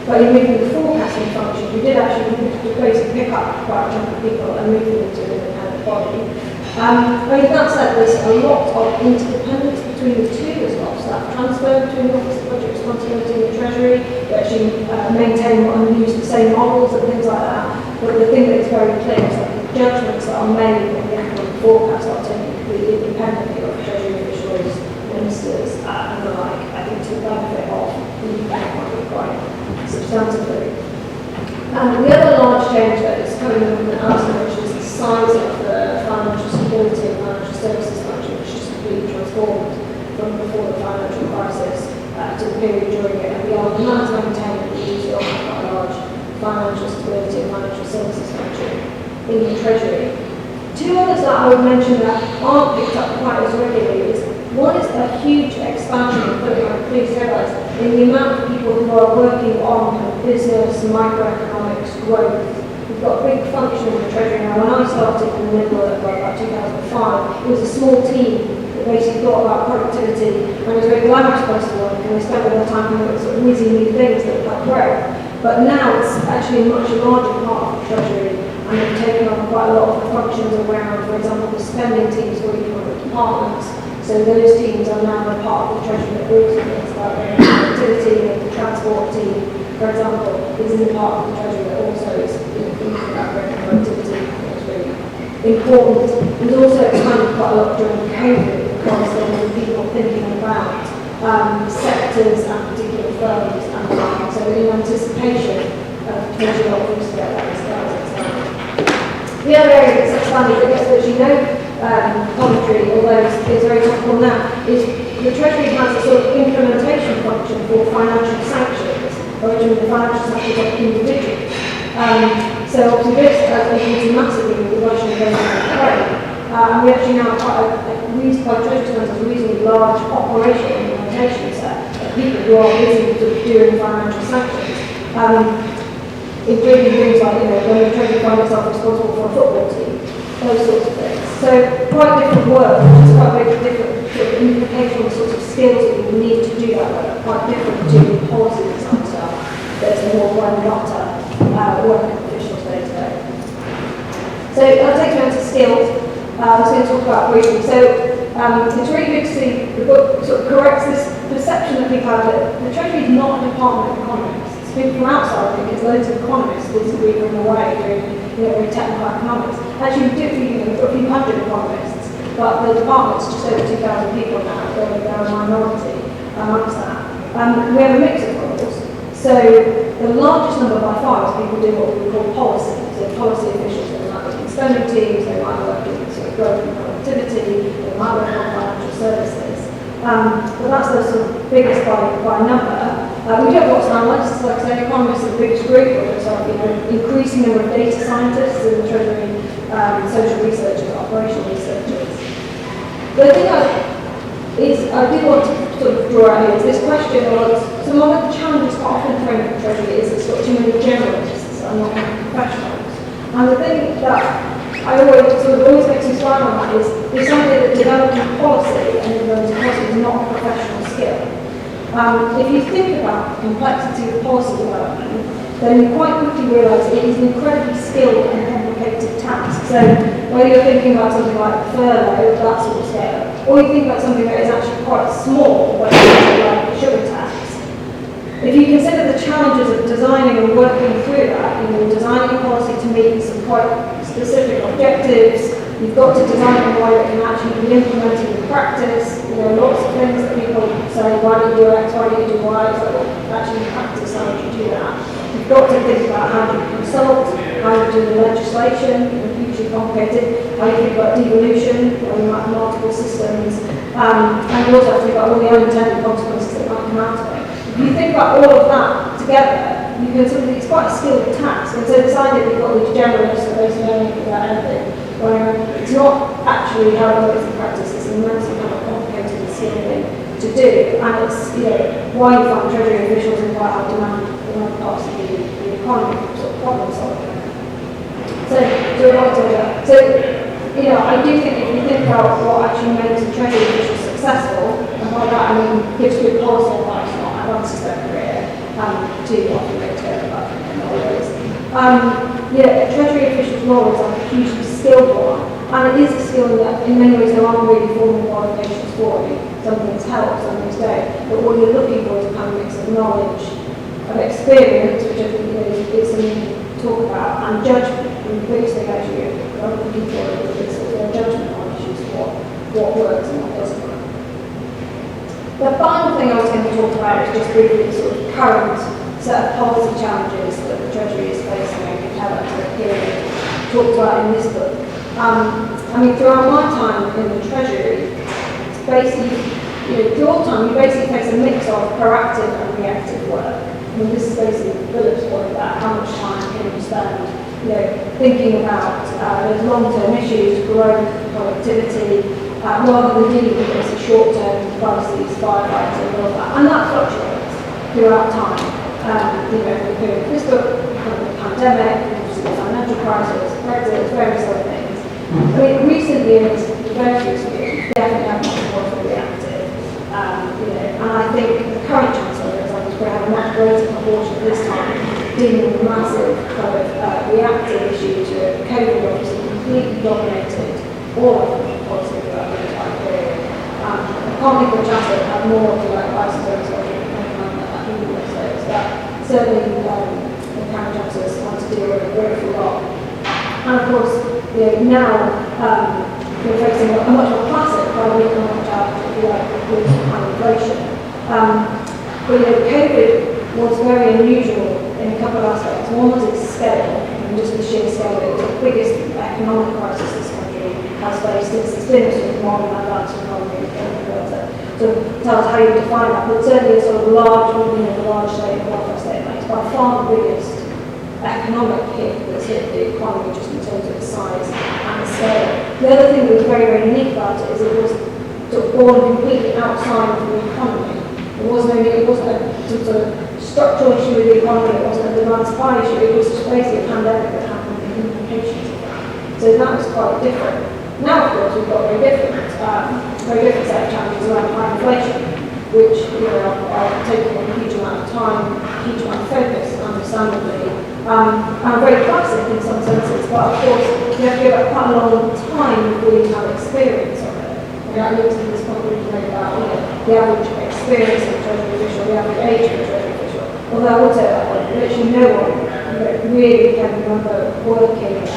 But in moving the forecasting function, we did actually basically pick up quite a chunk of people and move them into an independent body. I mean, that said, there's a lot of interdependence between the two as well. So that transfer between the Office of Budget Responsibility and the Treasury, we actually maintain and use the same models and things like that. But the thing that is very clear is that the judgments that are made in the economic forecast are taken completely independently of Treasury officials, ministers, and the like. I think to the benefit of the economy quite substantively. The other large change that is coming in the Alistair is the size of the financial stability and financial services function, which is completely transformed from before the financial crisis to the period during it and beyond. And that's maintained that we still have quite a large financial stability and financial services function in the Treasury. Two others that I would mention that aren't picked up quite as regularly is one is a huge expansion, please realise, in the amount of people who are working on kind of business, microeconomics, growth. We've got a big function in the Treasury now. When I started in the middle of about 2005, it was a small team that basically thought about productivity and it was very glamorous place to work, and they spent all their time doing sort of whizzing new things that were quite great. But now it's actually a much larger part of the Treasury, and they've taken on quite a lot of the functions around, for example, the spending teams for economic departments. So those teams are now a part of the Treasury that also thinks about their productivity, and the transport team, for example, is in the part of the Treasury that also is thinking about their productivity. It's really important. It was also expanded quite a lot during COVID because there were people thinking about sectors and particular firms and the like. So in anticipation of Treasury office to get that expanded. The other area that's expanded that gets virtually no commentary, although it's very topical now, is the Treasury has a sort of implementation function for financial sanctions, originally the financial sanctions of individuals. So obviously this has increased massively with the Russian invasion of Ukraine. We actually now have quite by Treasury terms a reasonably large operational implementation set of people who are busy doing financial sanctions. including things like, when the Treasury find itself responsible for a football team, those sorts of things. So quite different work, which is quite very different sort of implicational sorts of skills that you need to do that work, quite different to policy design stuff. There's more bread and butter work officials day to day. So that takes me on to skills. I was going to talk about briefly. So it's really good to see the book sort of corrects this perception that we've had that the Treasury is not a department of economists. People from outside think it's loads of economists disagree from the way doing very technical economics. Actually, we do a few hundred economists, but the department's just over 2,000 people now, so they're a minority amongst that. We have a mix of roles. So the largest number by far is people do what we call policy. So policy officials, they might work in spending teams, they might work in sort of growth and productivity, they might work on financial services. But that's the sort of biggest by number. We do have lots of analysts, like I say, economists are the biggest group, but there's increasing number of data scientists in the Treasury, social researchers, operational researchers. The thing I do want to sort of draw out here is this question of, so one of the challenges quite often thrown at the Treasury is it's got too many generalists and not many professionals. And the thing that I always makes me smile on that is this idea that developing policy and implementing policy is not a professional skill. If you think about the complexity of policy development, then you quite quickly realise it is an incredibly skilled and complicated task. So whether you're thinking about something like furlough, that sort of scale, or you think about something that is actually quite small, like sugar tax, if you consider the challenges of designing and working through that, designing a policy to meet some quite specific objectives, you've got to design it in a way that can actually be implemented in practice. Lots of things that people say, why do you do X, why do you do Y? It's like, well, actually in practice, how would you do that? You've got to think about how you consult, how you do the legislation, hugely complicated, how you think about devolution, where you might have multiple systems, and you also have to think about all the unintended consequences that might come out of it. If you think about all of that together, you can it's quite a skilled task. And so this idea that you've got these generalists that basically know anything about anything, where it's not actually how it works in practice, it's an immensely kind of complicated and skilled thing to do. And it's why you find Treasury officials in quite high demand in other parts of the economy, sort of problem solving. So I do think if you think about what actually makes a Treasury official successful, and by that I mean gives good policy advice, not advances their career, to often go to about in other ways. Treasury official's role is like a hugely skilled one, and it is a skill that in many ways there aren't really formal qualifications for you. Some things help, some things don't, but what you're looking for is a kind of mix of knowledge, of experience, which I think is something to talk about, and judgment. And the biggest thing actually I'm looking for is their judgment on issues, what works and what doesn't work. The final thing I was going to talk about is just briefly the sort of current set of policy challenges that the Treasury is facing and developed over a period talked about in this book. Throughout my time in the Treasury, basically, through all time, you basically face a mix of proactive and reactive work. This is basically Philip's point about how much time can you spend, thinking about those long-term issues, growth, productivity, rather than dealing with this short-term crises, firefighting, and all that. And that fluctuates throughout time. The period of this book, the pandemic, the financial crisis, Brexit, various other things. Recently, in this very recent years, we definitely have much more of a reactive. And I think the current Chancellor, for example, is going to have a much greater proportion this time dealing with massive kind of reactive issues. COVID obviously completely dominated all of the policy throughout the entire period. I can't think of a Chancellor that had more of the isotopes or anything like that in the States, but certainly the current Chancellors had to deal with a very full lot. And of course, now we're facing a much more classic economic challenge, if you like, with high inflation. COVID was very unusual in a couple of aspects. One was its scale, and just the sheer scale. It was the biggest economic crisis this country has faced since it's been a sort of modern advanced economy. So tell us how you define that, but certainly a sort of large state and welfare state makes by far the biggest economic hit that's hit the economy just in terms of its size and the scale. The other thing that was very, very unique about it is it was sort of born completely outside of the economy. It wasn't some sort of structural issue with the economy, it wasn't a demand supply issue, it was just basically a pandemic that happened and the implications of that. So that was quite different. Now, of course, we've got a very different set of challenges around high inflation, which are taking a huge amount of time, a huge amount of focus, understandably, and very classic in some senses, but of course, you have to go back quite a long time before you have experience of it. And that leads to this point we made about the average experience of a Treasury official, the average age of a Treasury official. Although I would say that literally no one really can remember working and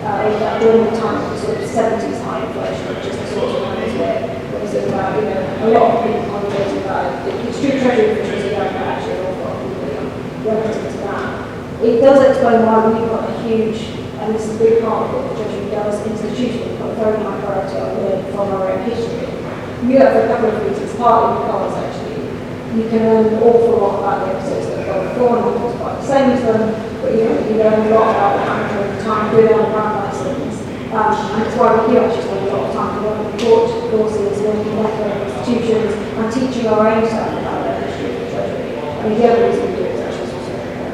that during the time of the sort of 70s high inflation, which is the sort of times where it's about, a lot of people commentating about it. It's true Treasury officials are going back actually an awful lot of people relative to that. It does explain why we've got a huge, and this is a big part of what the Treasury does institutionally, got a very high priority on learning from our own history. You do that for a couple of reasons, partly because actually you can learn an awful lot about the episodes that have gone before, and it's quite the same as them, but you learn a lot about what happened during the time, good and bad lessons. And it's why we do actually spend a lot of time learning courses, learning economic institutions, and teaching our own staff about their history of the Treasury. I mean, the other reason we do it is actually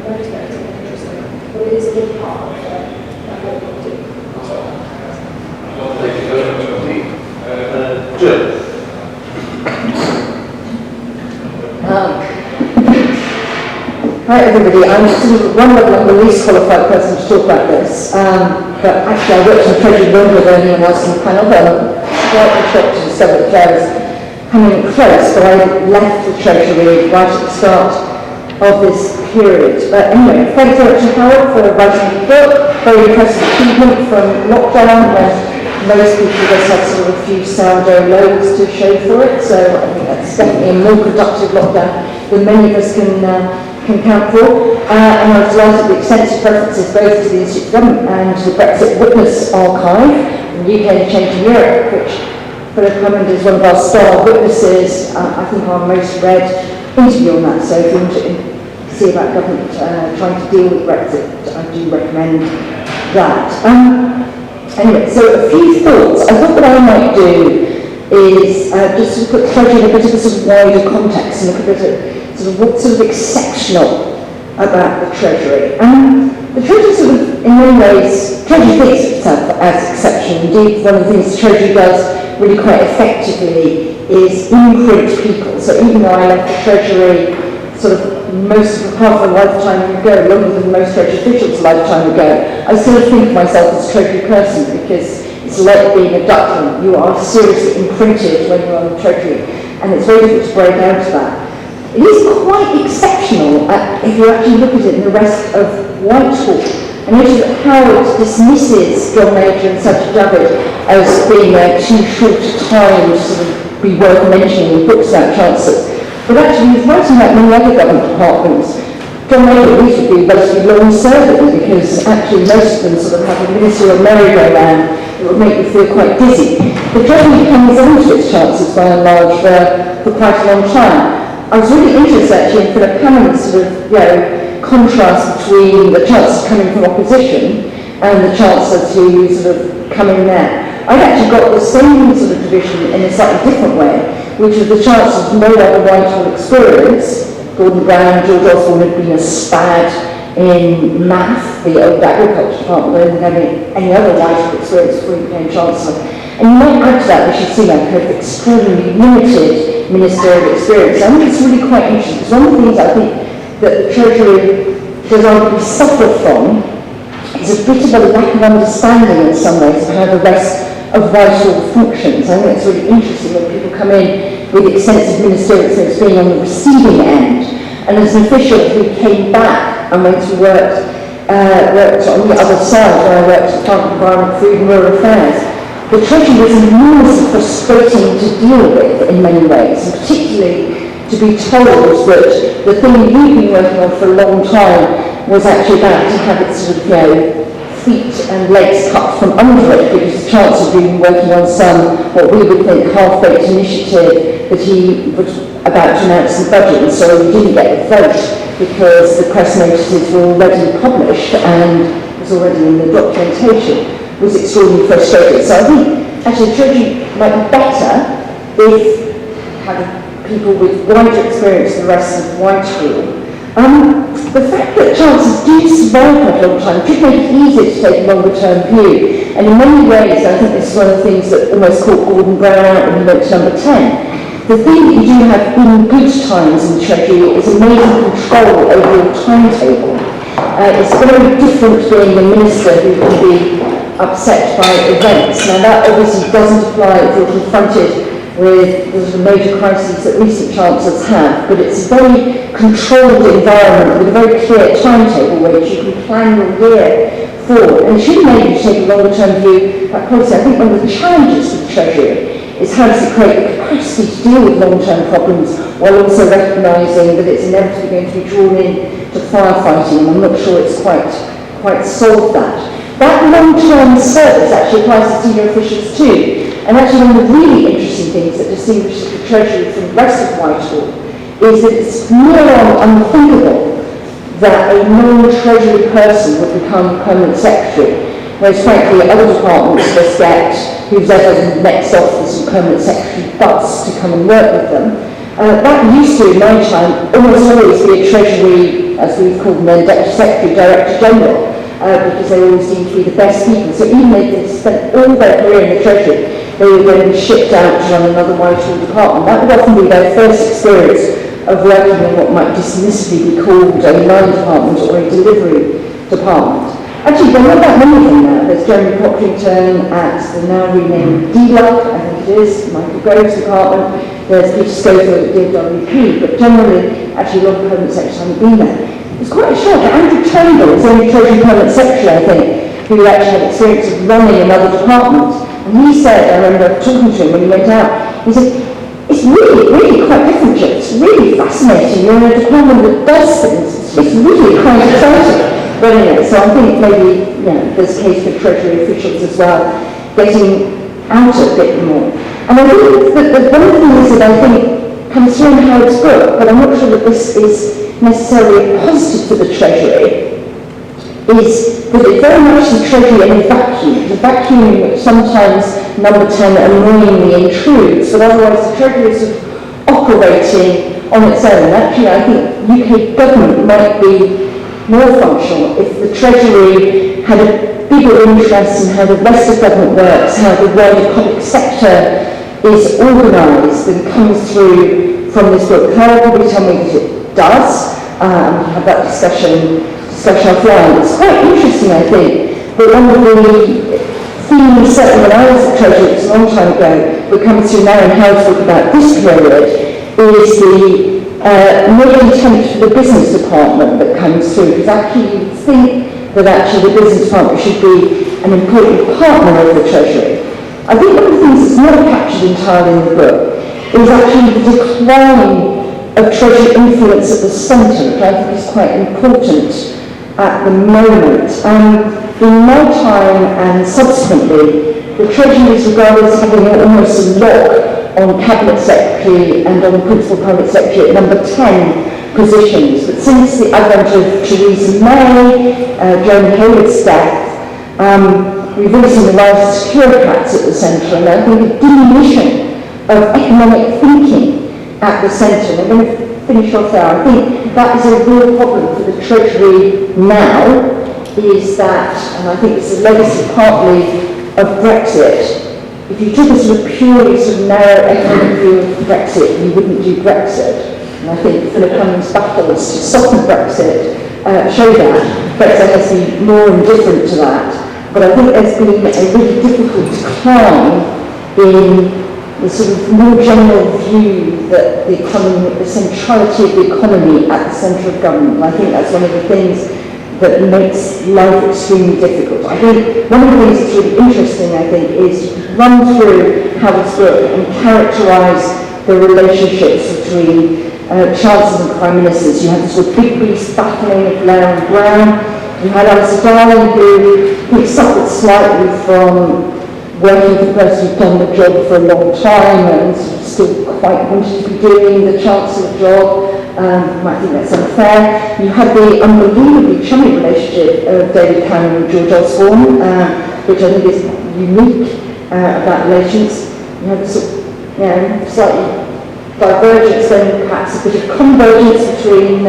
motivating and interesting, but it is a big part of what we do. Thank you very much indeed. Jill. Hi everybody, I'm sort of one level, I'm the least qualified person to talk about this, but actually I worked in the Treasury longer than anyone else in the panel, but I'm slightly shocked to discover that Clare is coming close, but I left the Treasury right at the start of this period. But anyway, thanks very much to Howard for writing the book, very impressive achievement from lockdown, when most people just had sort of a few sourdough loaves to show for it, so I think that's definitely a more productive lockdown than many of us can count for. And I was delighted with the extensive references both to the Institute of Government and to the Brexit Witness Archive from UK and Change in Europe, which Philip Hammond is one of our star witnesses, I think our most read interview on that. So if you want to see about government trying to deal with Brexit, I do recommend that. Anyway, so a few thoughts. I thought what I might do is just to put Treasury in a bit of a sort of wider context and look a bit at sort of what's sort of exceptional about the Treasury. The Treasury sort of, in many ways, Treasury thinks of itself as exceptional. Indeed, one of the things the Treasury does really quite effectively is imprint people. So even though I left the Treasury sort of most of half a lifetime ago, longer than most Treasury officials' lifetime ago, I still think of myself as a Treasury person because it's like being a duckling. You are seriously imprinted when you're on the Treasury, and it's very difficult to break out of that. It is quite exceptional if you actually look at it in the rest of Whitehall. I notice that Howard dismisses John Major and Sajid Javid as being too short a time to sort of be worth mentioning in books about Chancellors. But actually, he's writing about many other government departments. John Major at least would be relatively long-serving because actually most of them sort of have a ministerial merry-go-round that would make you feel quite dizzy. The Treasury hangs on to its Chancellors by and large for quite a long time. I was really interested actually in Philip Hammond's sort of, contrast between the Chancellors coming from opposition and the Chancellors who sort of come in there. I've actually got the same sort of division in a slightly different way, which is the Chancellors with no other Whitehall experience. Gordon Brown, George Osborne had been a spad in math, the old agriculture department, and having any other Whitehall experience before he became Chancellor. And you might add to that, Rishi Sunak had extremely limited ministerial experience. I think it's really quite interesting, because one of the things I think that the Treasury does arguably suffer from is a bit of a lack of understanding in some ways of how the rest of Whitehall functions. I think it's really interesting when people come in with extensive ministerial experience being on the receiving end, and as an official who came back and went to worked on the other side where I worked at the Department of Environment, Food and Rural Affairs. The Treasury was enormously frustrating to deal with in many ways, and particularly to be told that the thing you've been working on for a long time was actually about to have its sort of, feet and legs cut from under it because the Chancellor had been working on some, what we would think, half-baked initiative that he was about to announce in the budget, and so he didn't get the vote because the press notices were already published and was already in the documentation. Was extremely frustrating. So I think actually the Treasury might be better if having people with wider experience than the rest of Whitehall The fact that Chancellors do survive quite a long time should make it easier to take a longer term view. And in many ways, I think this is one of the things that almost caught Gordon Brown out when he went to number 10. The thing that you do have in good times in the Treasury is amazing control over your timetable. It's very different being a minister who can be upset by events. Now that obviously doesn't apply if you're confronted with the sort of major crises that recent Chancellors have, but it's a very controlled environment with a very clear timetable which you can plan your year forward. And it should enable you to take a longer term view at policy. I think one of the challenges for the Treasury is how does it create the capacity to deal with long-term problems while also recognising that it's inevitably going to be drawn in to firefighting, and I'm not sure it's quite solved that. That long-term service actually applies to senior officials too. And actually one of the really interesting things that distinguishes the Treasury from the rest of Whitehall is that it's near on unthinkable that a non-Treasury person would become permanent secretary, whereas frankly other departments just get who's ever next office and permanent secretary bus to come and work with them. That used to, in my time, almost always be a Treasury, as we've called them then, Deputy Secretary, Director General, because they always seemed to be the best people. So even if they spent all their career in the Treasury, they were then shipped out to run another Whitehall department. That would often be their first experience of working in what might dismissively be called a line department or a delivery department. Actually, there are not that many of them now. There's Jeremy Pocklington at the now renamed DLUC, I think it is, Michael Grove's department. There's Peter Schofield at DWP, but generally, actually, a lot of permanent secretaries haven't been there. It's quite a shock. Andrew Turnbull is the only Treasury permanent secretary, I think, who actually had experience of running another department. And he said, I remember talking to him when he went out, he said, it's really quite different, Jim. It's really fascinating. You're in a department that does things. It's really quite exciting. But anyway, so I think maybe there's a case for Treasury officials as well, getting out a bit more. And I think that one of the things that I think comes through in Howard's book, but I'm not sure that this is necessarily a positive for the Treasury, is that it very much the Treasury in a vacuum. The vacuum in which sometimes number 10 annoyingly intrudes, but otherwise the Treasury is sort of operating on its own. Actually, I think UK government might be more functional if the Treasury had a bigger interest in how the rest of government works, how the wider public sector is organised and comes through from this book. Clare will probably tell me that it does. We have that discussion offline. It's quite interesting, I think, that one of the themes, certainly when I was at Treasury, it was a long time ago, but comes through now in Howard's book about this period, is the making attempt for the business department that comes through, because actually you think that actually the business department should be an important partner of the Treasury. I think one of the things that's not captured entirely in the book is actually the decline of Treasury influence at the centre, which I think is quite important at the moment. In my time and subsequently, the Treasury is regarded as having almost a lock on Cabinet Secretary and on Principal Private Secretary at number 10 positions. But since the advent of Theresa May, Joan Hayward's death, we've really seen the rise of securocrats at the centre, and I think a diminution of economic thinking at the centre. And I'm going to finish off there. I think that is a real problem for the Treasury now, is that, and I think it's a legacy partly of Brexit, if you took a sort of purely sort of narrow economic view of Brexit, you wouldn't do Brexit. And I think Philip Cummings' battles to soften Brexit show that. Brexit has been more indifferent to that. But I think there's been a really difficult decline in the sort of more general view that the economy, the centrality of the economy at the centre of government. And I think that's one of the things that makes life extremely difficult. I think one of the things that's really interesting, I think, is to run through Howard's book and characterise the relationships between Chancellors and Prime Ministers. You had this sort of big beast battling of Blair and Brown. You had Alistair who suffered slightly from working for the person who'd done the job for a long time and still quite wanted to be doing the Chancellor job. You might think that's unfair. You had the unbelievably chummy relationship of David Cameron and George Osborne, which I think is unique about relations. You had this slightly divergence, then perhaps a bit of convergence between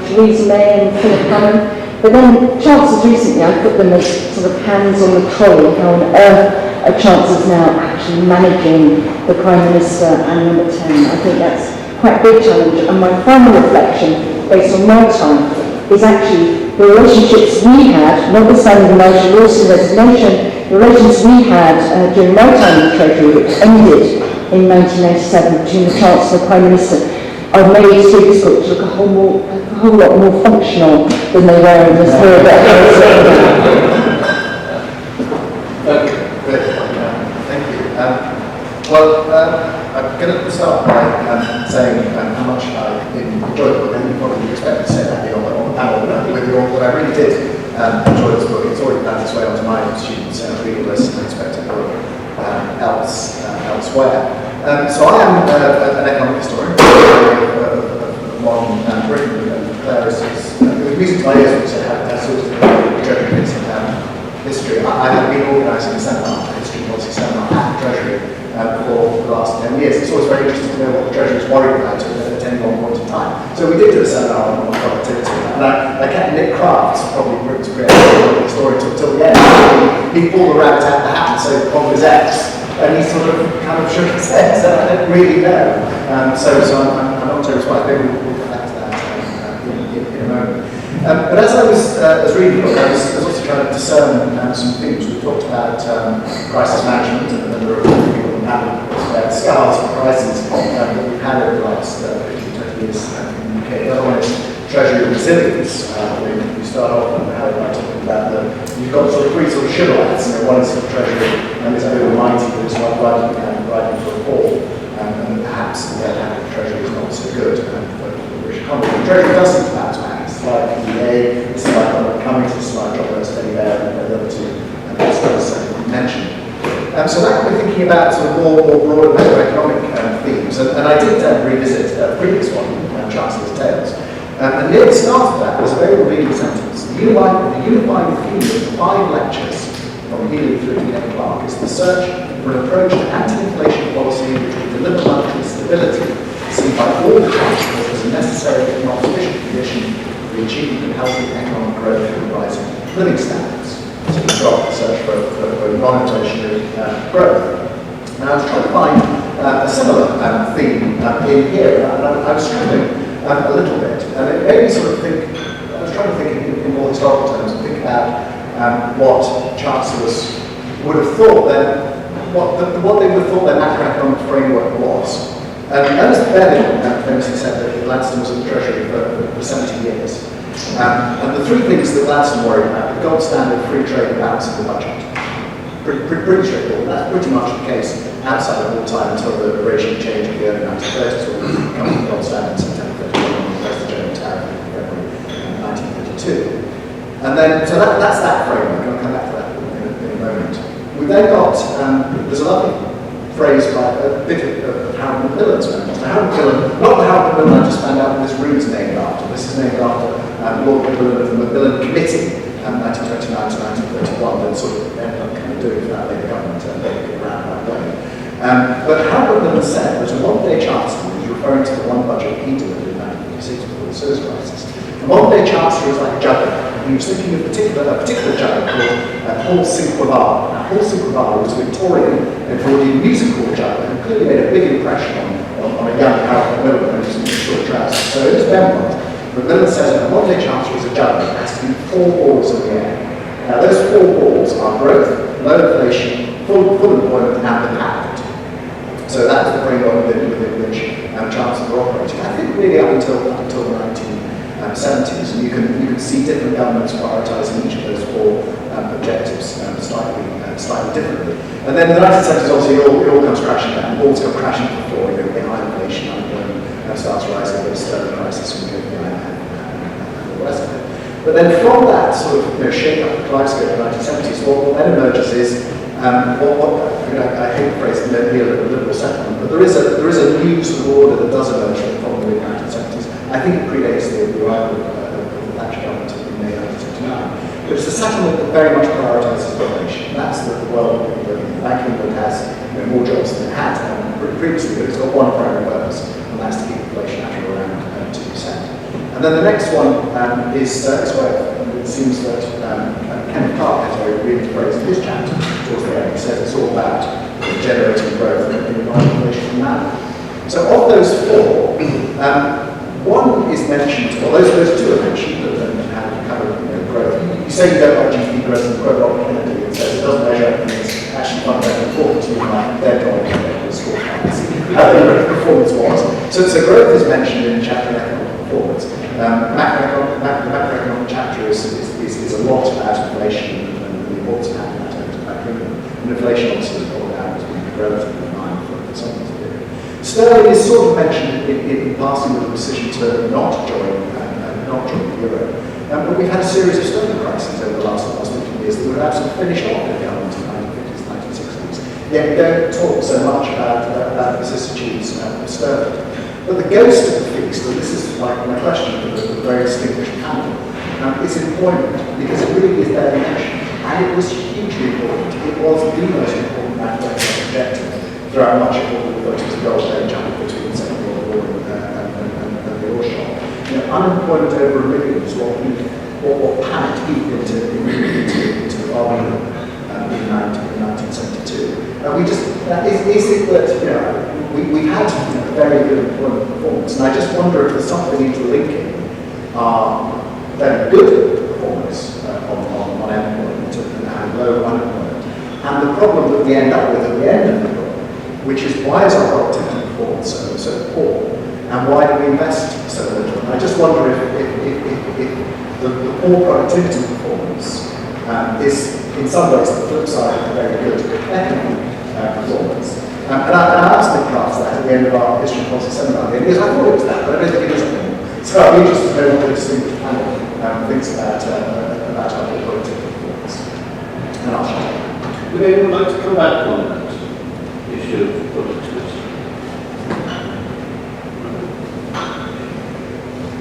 Theresa May and Philip Hammond. But then Chancellors recently, I put them as sort of hands on the trolley. How on earth are Chancellors now actually managing the Prime Minister and Number 10? I think that's quite a big challenge. And my final reflection, based on my time, is actually the relationships we had, notwithstanding the Nigel Lawson resignation, the relations we had during my time in the Treasury, which ended in 1997 between the Chancellor and the Prime Minister, are made Swedish books look a whole lot more functional than they were in this period. Thank you. I'm going to start by saying how much I enjoyed the book, and you probably expect to say that on the panel, but I really did enjoy this book. It's already found its way onto my students' reading list, and I expect it will elsewhere. So I am an economic historian of modern Britain, and Clare is music to my ears, which has sort of Treasury history. I have been organising a seminar, a history policy seminar at the Treasury for the last 10 years. It's always very interesting to know what the Treasury is worried about at any one point in time. So we did do a seminar on productivity, and I kept Nick Crafts, probably Britain's greatest historian, till the end. He pulled the rabbit out of the hat and said the problem is X. And he sort of kind of shook his head, so I didn't really know. So I'm not terribly surprised. Maybe we'll get back to that in a moment. But as I was reading the book, I was also trying to discern some themes. We talked about crisis management, and there are people who have scars of crises that we've had over the last 15, 20 years in the UK. The other one is Treasury resilience. We start off and how I talking about you've got sort of three sort of shibboleths. One is the Treasury and is overmighty, but it's not riding for a fall, and perhaps the Treasury is not so good for the British economy. The Treasury does seem to bounce back. It's like EA, it's like Cummings, it's like John Steady there, and the other two, and that's mentioned. So that we're thinking about sort of more broader macroeconomic themes, and I did revisit the previous one, Chancellor's Tales. And near the start of that was a very revealing sentence. The unifying theme of 5 lectures from Healy through to Ken Clark is the search for an approach to anti-inflation policy which will deliver monetary stability, seen by all the chancellors as a necessary if not sufficient condition for the achievement of healthy economic growth and rising living standards. So we've got the search for non-inflationary growth. Now I was trying to find a similar theme in here, and I was struggling a little bit, and it made me sort of think. I was trying to think in more historical terms and think about what chancellors would have thought then, what they would have thought their macroeconomic framework was. Alistair Blair famously said that Gladstone was in the Treasury for 70 years, and the 3 things that Gladstone worried about: the gold standard, free trade, and balance of the budget. Pretty straightforward. That's pretty much the case outside of all time until the regime changed in the early 1930s, when we became the gold standard in September 31 and the general tariff in February 1932. And then, so that's that framework, and I'll come back to that in a moment. We then got, there's a lovely phrase by a bit of Hammond Macmillan's members. Now, Hammond Macmillan, not the Hammond Macmillan I just found out this room is named after. This is named after Lord Macmillan of the Macmillan Committee, 1929 to 1931, that sort of ended up kind of doing for that Labour government around that way. But Hammond Macmillan said that a modern-day chancellor, he was referring to the one budget he delivered in 1956 before the Suez crisis. A modern-day chancellor is like a juggler. He was thinking of a particular juggler called Paul Cinqueval. Now, Paul Cinqueval was a Victorian Edwardian musical juggler who clearly made a big impression on a young Harold Macmillan when he was in short trousers. So in his memoir, Macmillan says that a modern-day chancellor is a juggler. It has to be 4 balls in the air. Now, those 4 balls are growth, low inflation, full employment, and the pound. So that's the framework within which chancellors are operating. I think really up until the 1970s, and you can see different governments prioritising each of those 4 objectives slightly differently. And then in the 1970s, obviously, it all comes crashing down. Balls go crashing to the floor. You get high inflation, unemployment starts rising, there's sterling crisis, and all the rest of it. But then from that sort of shake up the kaleidoscope of the 1970s, what then emerges is I hate the phrase neoliberal settlement, but there is a new sort of order that does emerge from the mid-1970s. I think it predates the arrival of the Thatcher government in May 1979. But it's a settlement that very much prioritises inflation. That's the world that we live in. Bank of England has more jobs than it had previously, but it's got one primary purpose, and that's to keep inflation at around 2%. And then the next one is where it seems that Kenneth Clark has a very really phrase in his chapter towards the end. He says it's all about generating growth in a non-inflationary manner. So of those four, one is mentioned, well those two are mentioned and have growth. You say you don't like GDP growth and quote Robert Kennedy and says it doesn't measure anything, it's actually fundamentally important to you like their dominant scorecards. How the performance was. So growth is mentioned in the chapter on economic performance. Macroeconomic chapter is a lot about inflation and the importance of having that over macroeconomic. And inflation obviously is brought down as being relatively minor for some of the period. Sterling is sort of mentioned in passing with the decision to not join the euro. But we've had a series of sterling crises over the last 50 years that would absolutely finish off the government in the 1950s, 1960s. Yet we don't talk so much about the vicissitudes of sterling. But the ghost of the feast, and this is like my question to the very distinguished panel, is employment, because it really is their nation. And it was hugely important. It was the most important macroeconomic objective throughout much of what we refer to as the Golden Age between the Second World War and the oil shock. Unemployment over 1 million is what panicked people into the bargain in 1972. Is it that we had very good employment performance, and I just wonder if there's something interlinking very good performance on employment and low unemployment, and the problem that we end up with at the end of the book, which is why is our productivity performance so poor, and why do we invest so little? And I just wonder if the poor productivity performance is in some ways the flip side of the very good economic performance. And I asked Nick Clark that at the end of our history and policy seminar, because I thought it was that, but I don't think it is anymore. So I'd be interested to know what the distinguished panel thinks about our productivity performance. And I'll shut up. Would anyone like to come back on that issue of productivity?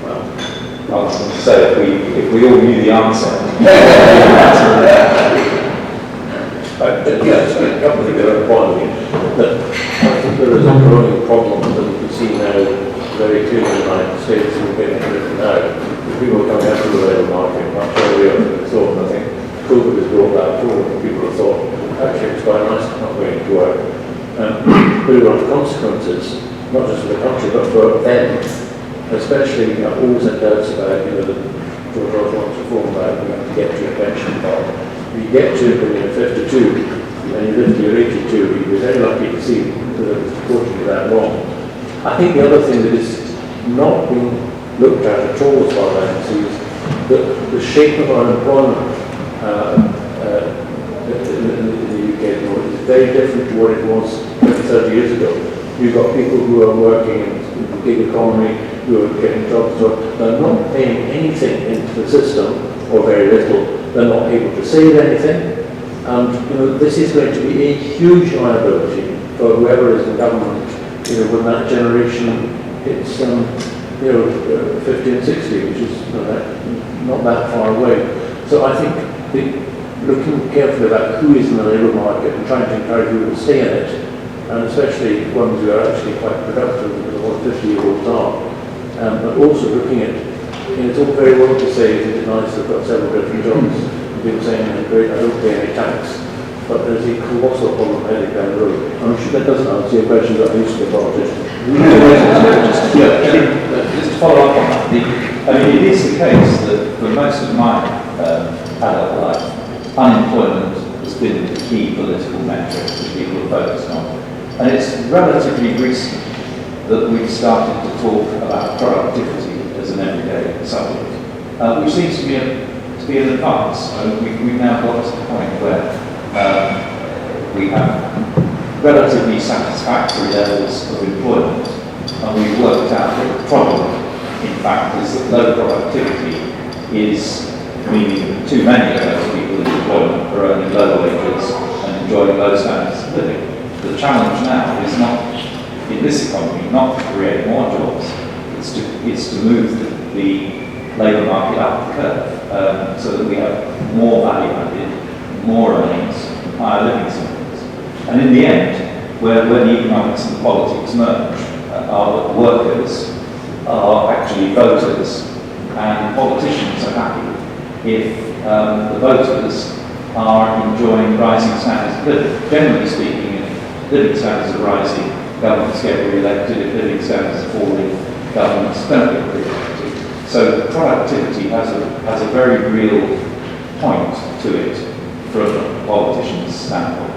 I was going to say, if we all knew the answer. Yes, a couple of different points. That I think there is a growing problem that we can see now very clearly in the United States, and we're getting it now. People are coming out of the labour market much earlier than they thought, and I think COVID has brought that forward, and people have thought, actually it's quite nice not going to work. But it will have consequences, not just for the country, but for them. Especially, always had doubts about, the George Osborne's reform about we have to get to a pension part. You get to when you're 52 and you live to your 82, you'd be very lucky to see that it's unfortunately that long. I think the other thing that is not being looked at all as far as I can see is the shape of our employment in the UK is very different to what it was 30 years ago. You've got people who are working in the gig economy, who are getting jobs, so they're not paying anything into the system, or very little. They're not able to save anything, and this is going to be a huge liability for whoever is in government. When that generation hits 50 and 60, which is not that far away. So I think looking carefully about who is in the labour market and trying to encourage people to stay in it, and especially ones who are actually quite productive, because what 50-year-olds are. But also looking at, it's all very well to say it's nice I've got several different jobs. People saying, great, I don't pay any tax. But there's a colossal problem heading down the road. I'm sure that doesn't answer your question, but I used to be a politician. Just to follow up on that, it is the case that for most of my adult life, unemployment has been the key political metric that people are focused on. And it's relatively recent that we've started to talk about productivity as an everyday subject, which seems to be an advance. We've now got to the point where we have relatively satisfactory levels of employment, and we've worked out that the problem, in fact, is that low productivity is meaning that too many of those people in employment are earning low wages and enjoying low standards of living. The challenge now is not, in this economy, not to create more jobs, it's to move the labour market up the curve, so that we have more value added, more earnings, higher living standards. And in the end, where the economics and the politics merge, our workers are actually voters and politicians are happy if the voters are enjoying rising standards of living. Generally speaking, if living standards are rising, governments get re-elected. If living standards are falling, governments don't get re-elected. So productivity has a very real point to it from a politician's standpoint.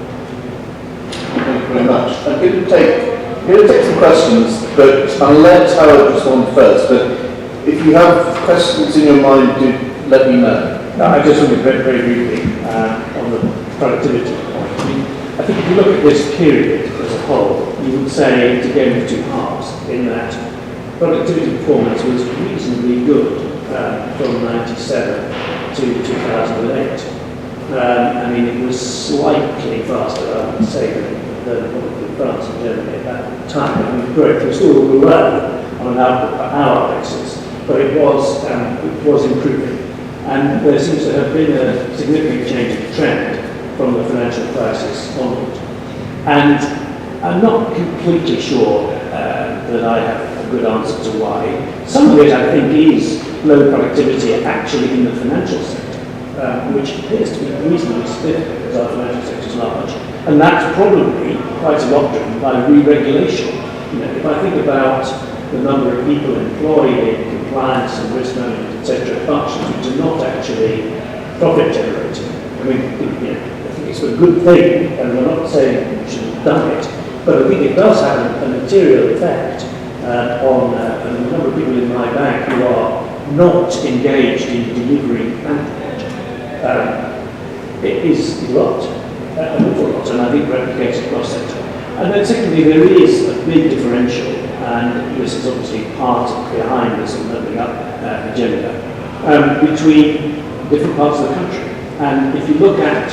Thank you very much. I'm going to take some questions, but I'll let Howard respond first. But if you have questions in your mind, do let me know. No, I just want to very, very briefly on the productivity point. I think if you look at this period as a whole, you would say it's again of two halves, in that productivity performance was reasonably good from 97 to 2008. I mean, it was slightly faster, I would say, than probably France and Germany at that time. I mean, growth was still low on an output per hour basis, but it was improving. And there seems to have been a significant change in trend from the financial crisis onward. And I'm not completely sure that I have a good answer to why. Some of it, I think, is low productivity actually in the financial sector, which appears to be reasonably significant because our financial sector is large. And that's probably quite a lot driven by re-regulation. You know, if I think about the number of people employed in compliance and risk management, etc., functions which are not actually profit generating. I mean, you know, I think it's a good thing, and we're not saying we should have done it, but I think it does have a material effect on the number of people in my bank who are not engaged in delivering management. It is a lot, an awful lot, and I think replicated across sector. And then secondly, there is a big differential, and this is obviously part behind this and levelling up agenda, between different parts of the country. And if you look at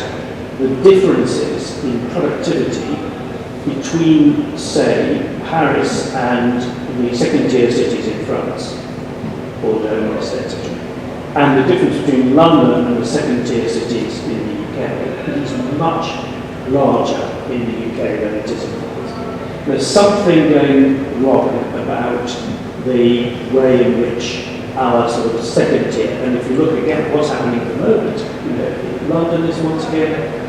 the differences in productivity between, say, Paris and the second-tier cities in France, Bordeaux, Marseille, etc., and the difference between London and the second-tier cities in the UK, it is much larger in the UK than it is in France. There's something going wrong about the way in which our sort of second tier, and if you look again at what's happening at the moment, you know, London is once again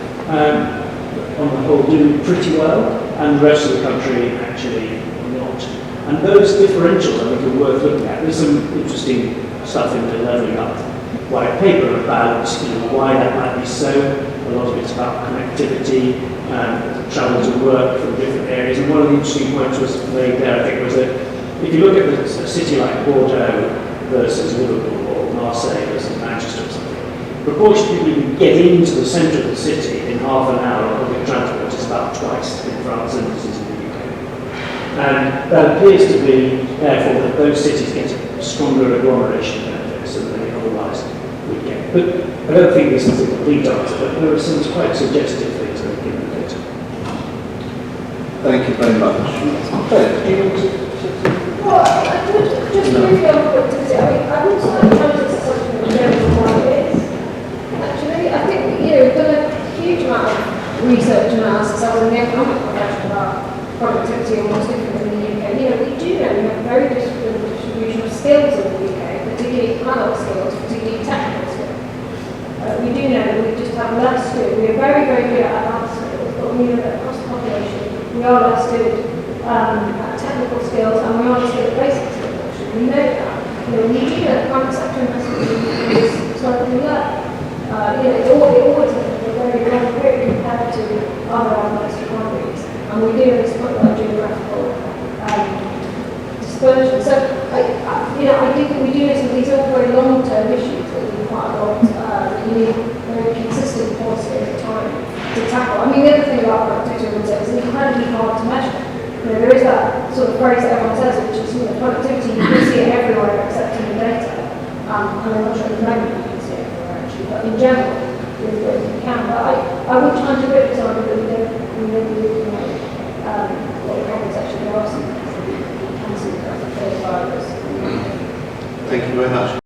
on the whole doing pretty well, and the rest of the country actually not. And those differentials I think are worth looking at. There's some interesting stuff in the levelling up white paper about why that might be so. A lot of it's about connectivity, travel to work from different areas. And one of the interesting points was made there, I think, was that if you look at a city like Bordeaux versus Liverpool or Marseille versus Manchester or something, the proportion of people who get into the centre of the city in half an hour on public transport is about twice in France than it is in the UK. And that appears to be, therefore, that those cities get a stronger agglomeration benefits than they otherwise would get. But I don't think this is a complete answer, but there are some quite suggestive things that we can look at. Thank you very much. Claire, do you want to? Well, just briefly on productivity, I would say notice something that general is. Actually, I think, we've done a huge amount of research and analysis over the economic profession about productivity and what's different in the UK. We do know we have a very different distribution of skills in the UK, particularly adult skills, particularly technical skills. We do know that we just have less skills. We are very, very good at advanced skills, but we know that across the population, we are less good at technical skills, and we are less good at basic skills, actually. We know that. We do know that private sector investment is slightly low. It always has a very long period compared to other advanced economies, and we do have this point about geographical dispersion. So, I do think we do know some of these are very long-term issues that we quite a lot. You need very consistent policy over time to tackle. The other thing about productivity, I would say, is it's incredibly hard to measure. There is that sort of phrase that everyone says, which is productivity, you can see it everywhere except in the data. And I'm not sure at the moment you can see it everywhere actually, but in general, you can. But I would try to put this on that we don't really know what the problems actually are. There are some things that we can see as a clear virus. Thank you very much.